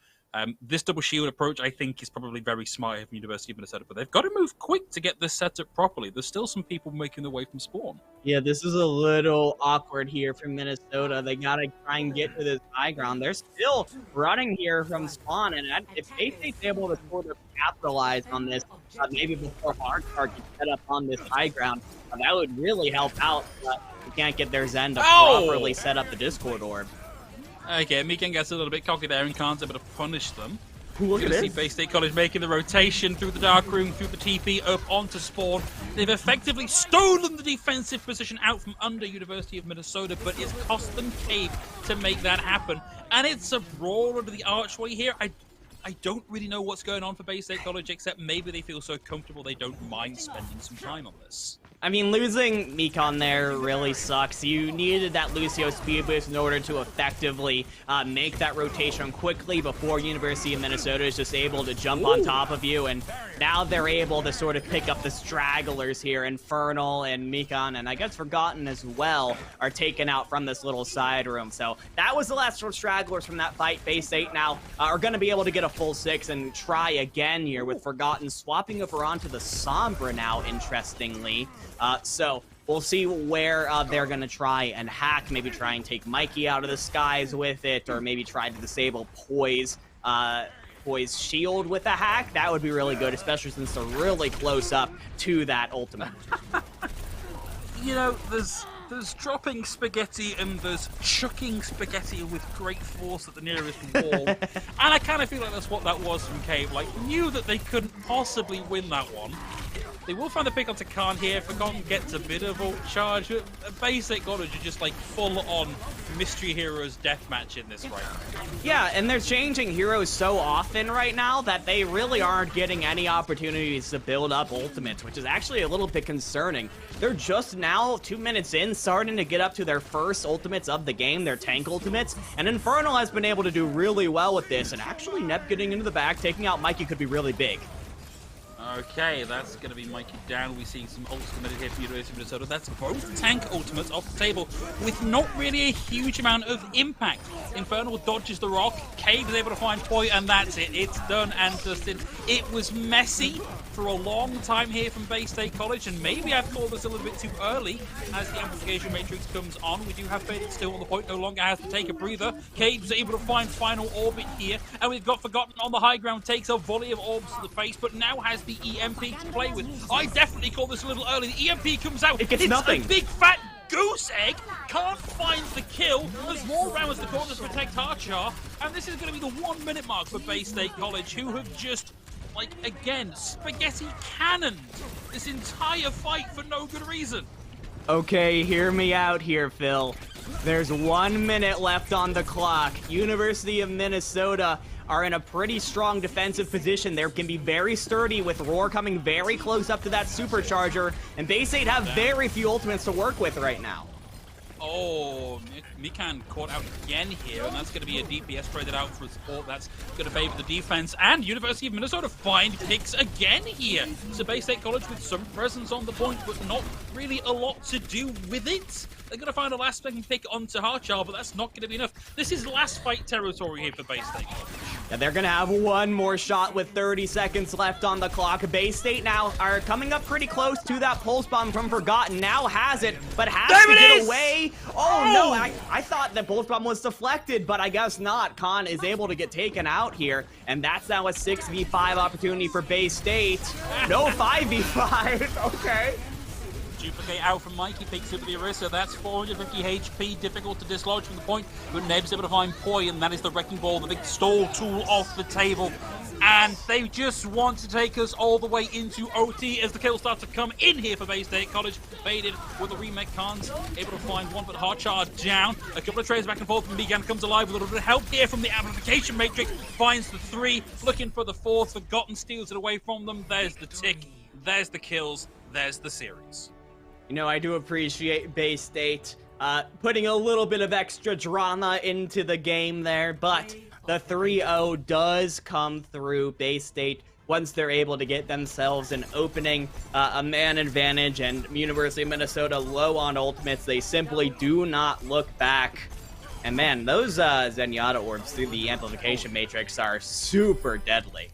This double shield approach, I think, is probably very smart from University of Minnesota, but they've got to move quick to get this set up properly. There's still some people making their way from spawn. Yeah, this is a little awkward here from Minnesota. They got to try and get to this high ground. They're still running here from spawn, and if Bay-State's able to sort of capitalize on this, maybe before Hardcore gets set up on this high ground, that would really help out. But we can't get their Zen to properly set up the Discord orb. Okay, Mikan gets a little bit cocky there and can't able to punish them. Look at this. this. See Bay State College making the rotation through the dark room, through the TP, up onto spawn. They've effectively stolen the defensive position out from under University of Minnesota, but it's cost them Cave to make that happen. And it's a brawl under the archway here. I don't really know what's going on for Bay State College, except maybe they feel so comfortable they don't mind spending some time on this. I mean, losing Mekon there really sucks. You needed that Lucio speed boost in order to effectively make that rotation quickly before University of Minnesota is just able to jump on top of you. And now they're able to sort of pick up the stragglers here. Infernal and Mekon, and I guess Forgotten as well, are taken out from this little side room. So that was the last sort of stragglers from that fight. Bay State now are going to be able to get a full 6 and try again here with Forgotten swapping over onto the Sombra now, interestingly. So we'll see where they're going to try and hack, maybe try and take Mikey out of the skies with it, or maybe try to disable Poise shield with a hack. That would be really good, especially since they're really close up to that ultimate. You know, there's dropping spaghetti and there's chucking spaghetti with great force at the nearest wall. And I kind of feel like that's what that was from Cave. Like, knew that they couldn't possibly win that one. They will find the pick onto Khan here. Forgotten gets a bit of ult charge. Basic College are just like full-on Mystery Heroes deathmatch in this right now. Yeah, and they're changing heroes so often right now that they really aren't getting any opportunities to build up ultimates, which is actually a little bit concerning. They're just now 2 minutes in, starting to get up to their first ultimates of the game, their tank ultimates, and Infernal has been able to do really well with this, and actually Nep getting into the back, taking out Mikey could be really big. Okay, that's going to be Mikey down. We're seeing some ults committed here for University of Minnesota. That's both tank ultimates off the table with not really a huge amount of impact. Infernal dodges the rock. Cave is able to find Poi, and that's it. It's done and dusted. It was messy for a long time here from Bay State College, and maybe I've called this a little bit too early as the amplification matrix comes on. We do have Faded still on the point, no longer has to take a breather. Cave's able to find final orbit here, and we've got Forgotten on the high ground, takes a volley of orbs to the face, but now has the EMP to play with. I definitely call this a little early. The EMP comes out. It gets it's nothing. A big fat goose egg. Can't find the kill. There's more rounds to corner to protect Harchar, and this is going to be the 1 minute mark for Bay State College, who have just, like, again, spaghetti cannoned this entire fight for no good reason. Okay, hear me out here, Phil. There's 1 minute left on the clock. University of Minnesota are in a pretty strong defensive position. They can be very sturdy with Roar coming very close up to that supercharger, and Bay State have very few ultimates to work with right now. Oh, Mikan caught out again here, and that's going to be a DPS traded out for support. That's going to favor the defense, and University of Minnesota find picks again here. So Bay State College with some presence on the point, but not really a lot to do with it. They're going to find a last second pick onto Harchar, but that's not going to be enough. This is last fight territory here for Bay State College. And they're going to have one more shot with 30 seconds left on the clock. Bay State now are coming up pretty close to that pulse bomb from Forgotten. Now has it, but has to get away. Oh, no, I thought that pulse bomb was deflected, but I guess not. Khan is able to get taken out here, and that's now a 6v5 opportunity for Bay State. No 5v5, okay. Duplicate out from Mikey, picks up the Orisa. That's 450 HP, difficult to dislodge from the point, but Neb's able to find Poi, and that is the Wrecking Ball, the big stall tool off the table. And they just want to take us all the way into OT as the kills start to come in here for Bay State College. Faded with the remake Khans, able to find one, but Harchar down. A couple of trades back and forth, and Megan comes alive with a little bit of help here from the amplification matrix. Finds the 3, looking for the 4th. Forgotten steals it away from them. There's the tick, there's the kills, there's the series. You know, I do appreciate Bay State putting a little bit of extra drama into the game there, but the 3-0 does come through Bay State once they're able to get themselves an opening, a man advantage, and University of Minnesota low on ultimates. They simply do not look back. And man, those Zenyatta orbs through the amplification matrix are super deadly.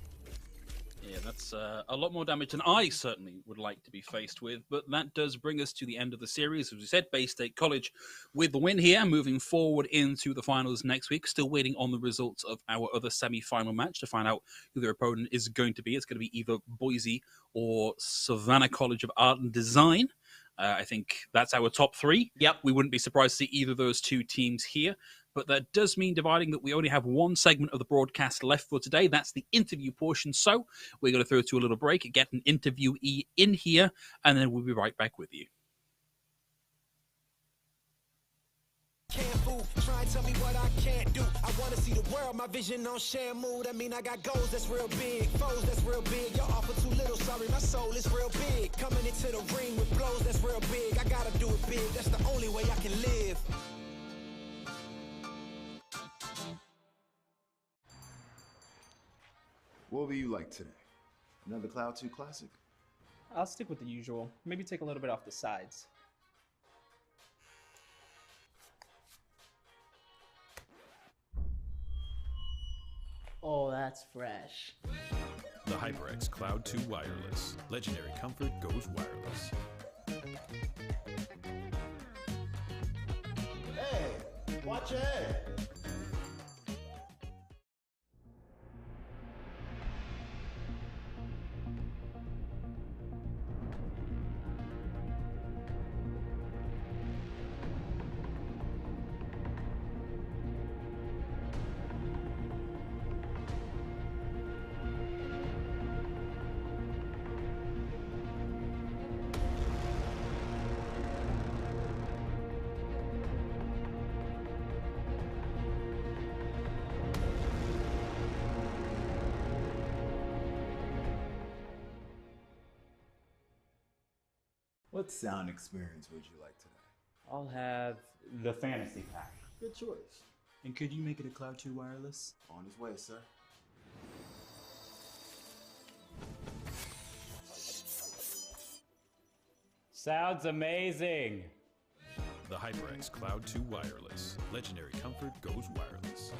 Yeah, that's a lot more damage than I certainly would like to be faced with, but that does bring us to the end of the series. As we said, Bay State College with the win here, moving forward into the finals next week. Still waiting on the results of our other semi-final match to find out who their opponent is going to be. It's going to be either Boise or Savannah College of Art and Design. I think that's our top three. Yep. We wouldn't be surprised to see either of those two teams here. But that does mean dividing that we only have one segment of the broadcast left for today. That's the interview portion. So we're going to throw to a little break, get an interviewee in here, and then we'll be right back with you. Try and tell me what I can't do. I wanna see the world, my vision on Shamu. That mean I got goals that's real big, foes that's real big. Y'all offer too little, sorry, my soul is real big. Coming into the ring with blows that's real big. I gotta do it big, that's the only way I can live. What will you like today? Another Cloud 2 classic? I'll stick with the usual. Maybe take a little bit off the sides. Oh, that's fresh. The HyperX Cloud 2 Wireless. Legendary comfort goes wireless. Hey, watch your head. What sound experience would you like today? I'll have the fantasy pack. Good choice. And could you make it a Cloud 2 wireless? On his way, sir. Sounds amazing. The HyperX Cloud 2 Wireless. Legendary comfort goes wireless.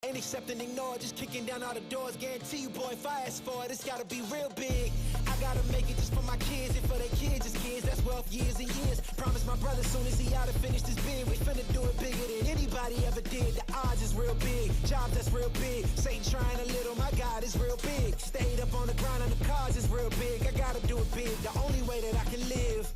Ain't accept and ignore, just kicking down all the doors. Guarantee you, boy, if I ask for it, it's gotta be real big. I gotta make it just for my kids and for their kids' kids. That's wealth years and years. Promise my brother soon as he out and finished his bid, we finna do it bigger than anybody ever did. The odds is real big, job that's real big. Satan trying a little, my God is real big. Stayed up on the ground on the cards is real big. I gotta do it big, the only way that I can live.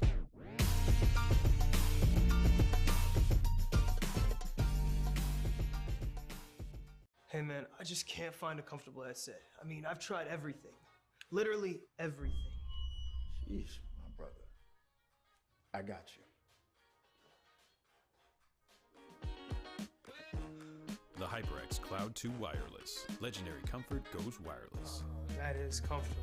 Hey man, I just can't find a comfortable headset. I mean, I've tried everything. Literally everything. Sheesh, my brother. I got you. The HyperX Cloud 2 Wireless. Legendary comfort goes wireless. That is comfortable.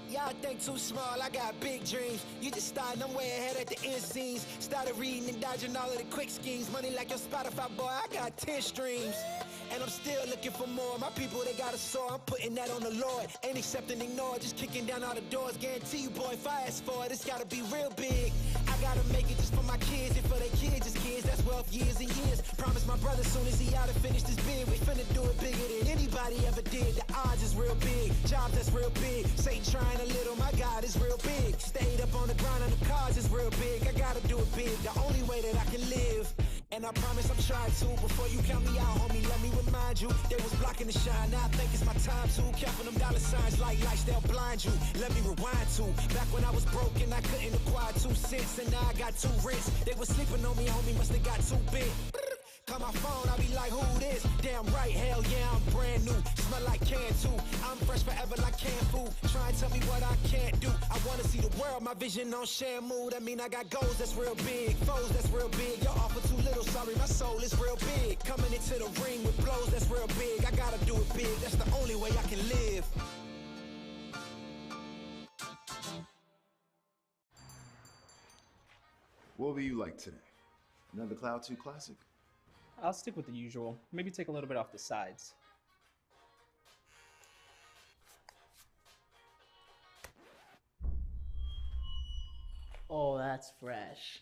Y'all think too small, I got big dreams. You just starting, I'm way ahead at the end scenes. Started reading and dodging all of the quick schemes. Money like your Spotify, boy, I got 10 streams. And I'm still looking for more. My people, they got a soar, I'm putting that on the Lord. Ain't accept and ignore, just kicking down all the doors. Guarantee you, boy, if I ask for it, it's gotta be real big. I gotta make it just for my kids and for their kids' kids. That's wealth years and years. Promise my brother soon as he out and finished his bid, we finna do it bigger than anybody ever did. The odds is real big, job that's real big. Satan trying a little, my God is real big. Stayed up on the ground on the cards is real big. I gotta do it big, the only way that I can live. And I promise I'm trying to. Before you count me out, homie, let me remind you. They was blocking the shine, now I think it's my time to. Counting them dollar signs like lights, they'll blind you. Let me rewind to back when I was broke and I couldn't acquire 2 cents. And now I got 2 rents. They was sleeping on me, homie, must have got too big. Call my phone, I be like, who this? Damn right, hell yeah, I'm brand new. Smell like can too. I'm fresh forever like canned food. Try and tell me what I can't do. I wanna see the world, my vision on Shamu. That mean I got goals that's real big, foes that's real big. Y'all offer too little, sorry, my soul is real big. Coming into the ring with blows that's real big. I gotta do it big, that's the only way I can live. What will you like today? Another Cloud 2 classic? I'll stick with the usual. Maybe take a little bit off the sides. Oh, that's fresh.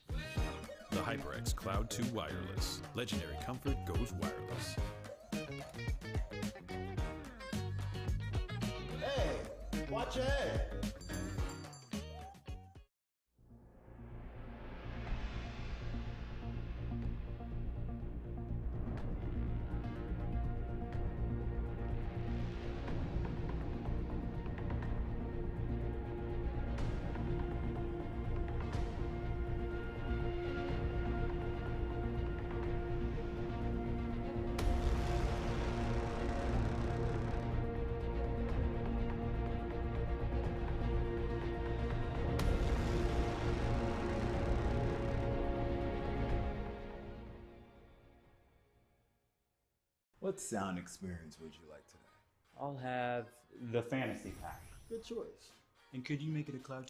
The HyperX Cloud 2 Wireless. Legendary comfort goes wireless. Hey, watch ahead. What sound experience would you like today? I'll have the fantasy pack. Good choice. And could you make it a cloud?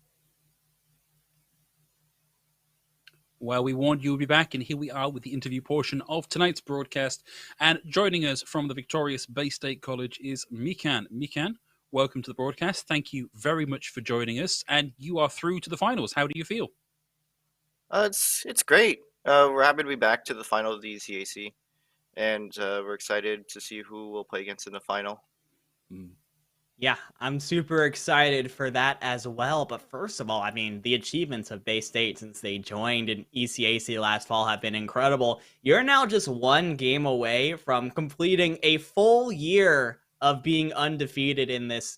Well, we warned you would be back, and here we are with the interview portion of tonight's broadcast. And joining us from the victorious Bay State College is Mikan. Mikan, welcome to the broadcast. Thank you very much for joining us. And you are through to the finals. How do you feel? It's great. We're happy to be back to the final of the ECAC, and we're excited to see who we'll play against in the final. Yeah, I'm super excited for that as well. But first of all, I mean, the achievements of Bay State since they joined in ECAC last fall have been incredible. You're now just one game away from completing a full year of being undefeated in this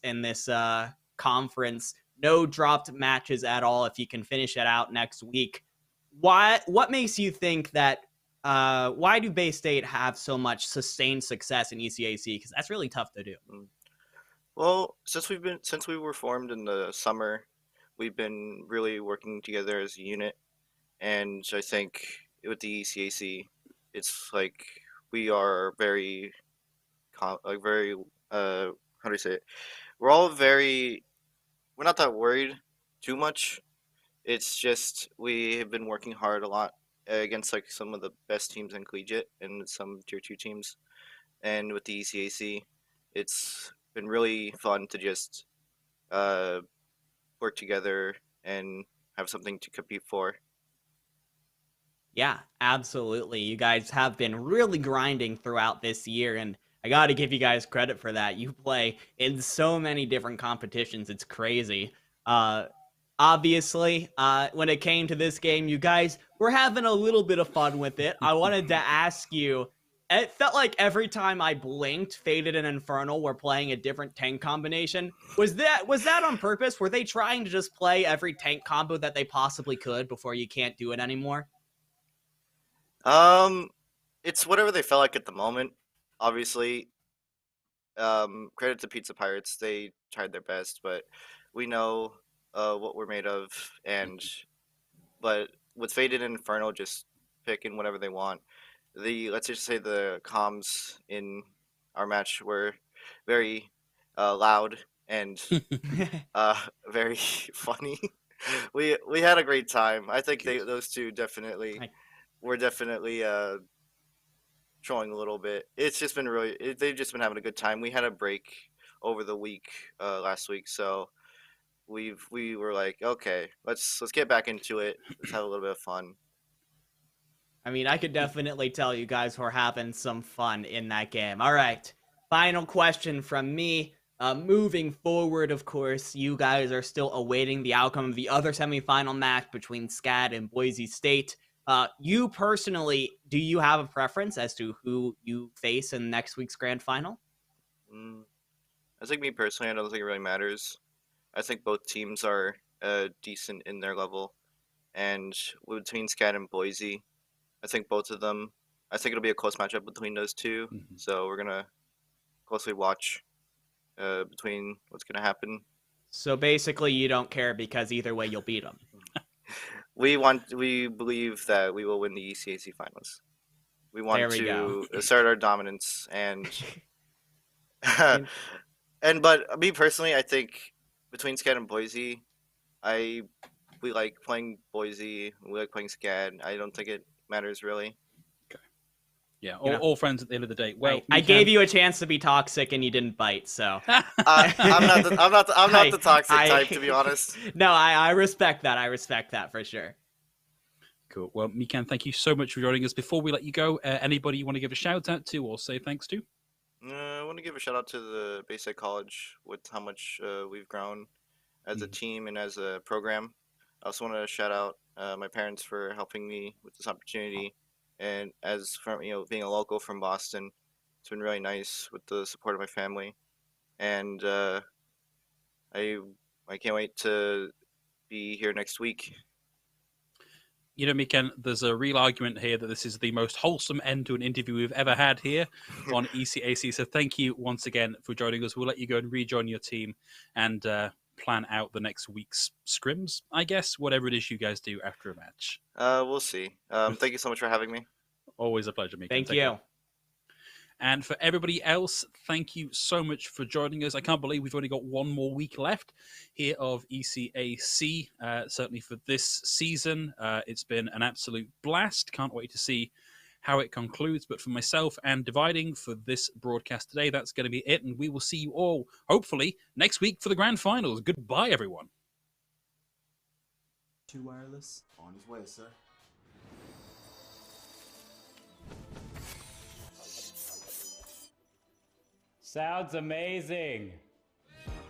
conference. No dropped matches at all if you can finish it out next week. What makes you think that why do Bay State have so much sustained success in ECAC? Because that's really tough to do. Well, since we were formed in the summer, we've been really working together as a unit, and I think with the ECAC, it's like we are very, how do you say it? We're not that worried too much. It's just we have been working hard a lot against like some of the best teams in collegiate and some tier 2 teams, and with the ECAC, it's been really fun to just work together and have something to compete for. Yeah, absolutely. You guys have been really grinding throughout this year, and I got to give you guys credit for that. You play in so many different competitions. It's crazy. Obviously, when it came to this game, you guys were having a little bit of fun with it. I wanted to ask you, it felt like every time I blinked, Faded and Infernal were playing a different tank combination. Was that on purpose? Were they trying to just play every tank combo that they possibly could before you can't do it anymore? It's whatever they felt like at the moment. Obviously, credit to Pizza Pirates. They tried their best, but we know what we're made of. But with Faded and Infernal, just picking whatever they want. Let's just say the comms in our match were very loud and very funny. We had a great time. I think those two were definitely trolling a little bit. It's just been they've just been having a good time. We had a break over the week last week, so we were like, okay, let's get back into it. Let's have a little bit of fun. I mean, I could definitely tell you guys were having some fun in that game. All right, final question from me. Moving forward, of course, you guys are still awaiting the outcome of the other semifinal match between SCAD and Boise State. You personally, do you have a preference as to who you face in next week's grand final? I think me personally, I don't think it really matters. I think both teams are decent in their level, and between SCAD and Boise, I think both of them. I think it'll be a close matchup between those two. So we're gonna closely watch between what's gonna happen. So basically, you don't care because either way you'll beat them. We believe that we will win the ECAC finals. We want to assert our dominance and but me personally, I think between SCAD and Boise, we like playing Boise. We like playing SCAD. I don't think it matters really. Okay. Yeah, all friends at the end of the day. Well, I gave you a chance to be toxic and you didn't bite, so. I'm not the toxic type, to be honest. No, I respect that. I respect that for sure. Cool. Well, Mikan, thank you so much for joining us. Before we let you go, anybody you want to give a shout out to or say thanks to? I want to give a shout out to the Bay State College with how much we've grown as a team and as a program. I also want to shout out my parents for helping me with this opportunity, and as from being a local from Boston, it's been really nice with the support of my family, and I can't wait to be here next week. You know, Mikan, there's a real argument here that this is the most wholesome end to an interview we've ever had here on ECAC. So thank you once again for joining us. We'll let you go and rejoin your team and plan out the next week's scrims, I guess, whatever it is you guys do after a match. We'll see. Thank you so much for having me. Always a pleasure, Mikan. Thank you. And for everybody else, thank you so much for joining us. I can't believe we've only got one more week left here of ECAC, certainly for this season. It's been an absolute blast. Can't wait to see how it concludes. But for myself and Dividing for this broadcast today, that's going to be it. And we will see you all, hopefully, next week for the grand finals. Goodbye, everyone. Two wireless. On his way, sir. Sounds amazing.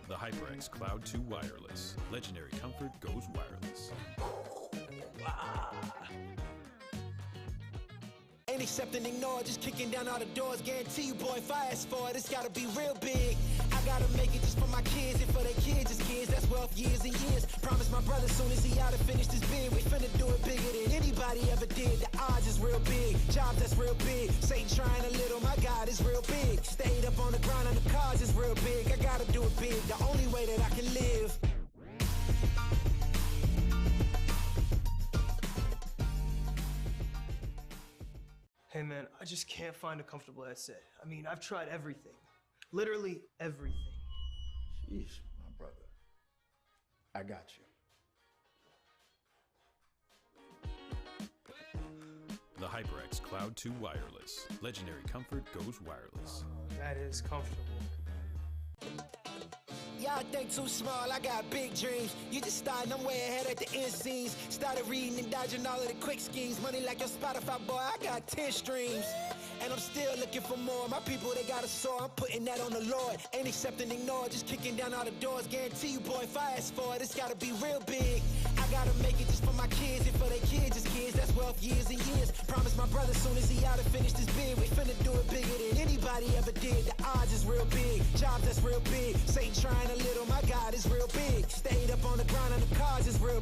The HyperX Cloud 2 Wireless. Legendary comfort goes wireless. Ain't accepting, ignore, just kicking down all the doors. Guarantee you, boy, if I ask for it, it's gotta be real big. I gotta make it just for my kids and for their kids' kids. That's wealth years and years. Promise my brother soon as he out and finished his bid, we finna do it bigger than anybody ever did. The odds is real big, jobs that's real big. Satan trying a little, my God is real big. Stayed up on the ground on the cars is real big. I gotta do it big, the only way that I can live. Hey man, I just can't find a comfortable headset. I mean, I've tried everything. Literally everything. Sheesh, my brother. I got you. The HyperX Cloud 2 Wireless. Legendary comfort goes wireless. That is comfortable. Y'all think too small, I got big dreams. You just starting, I'm way ahead at the end scenes. Started reading and dodging all of the quick schemes. Money like your Spotify, boy, I got 10 streams. And I'm still looking for more. My people, they got a soar, I'm putting that on the Lord. Ain't accepting, ignore, just kicking down all the doors. Guarantee you, boy, if I ask for it, it's gotta be real big. I gotta make it just for my kids and for their kids' kids. That's wealth years and years. Promise my brother soon as he out and finished his bid, we finna do it bigger than anybody ever did. The odds is real big, jobs that's real big. Satan trying a little, my God is real big. Stayed up on the ground on the cars is real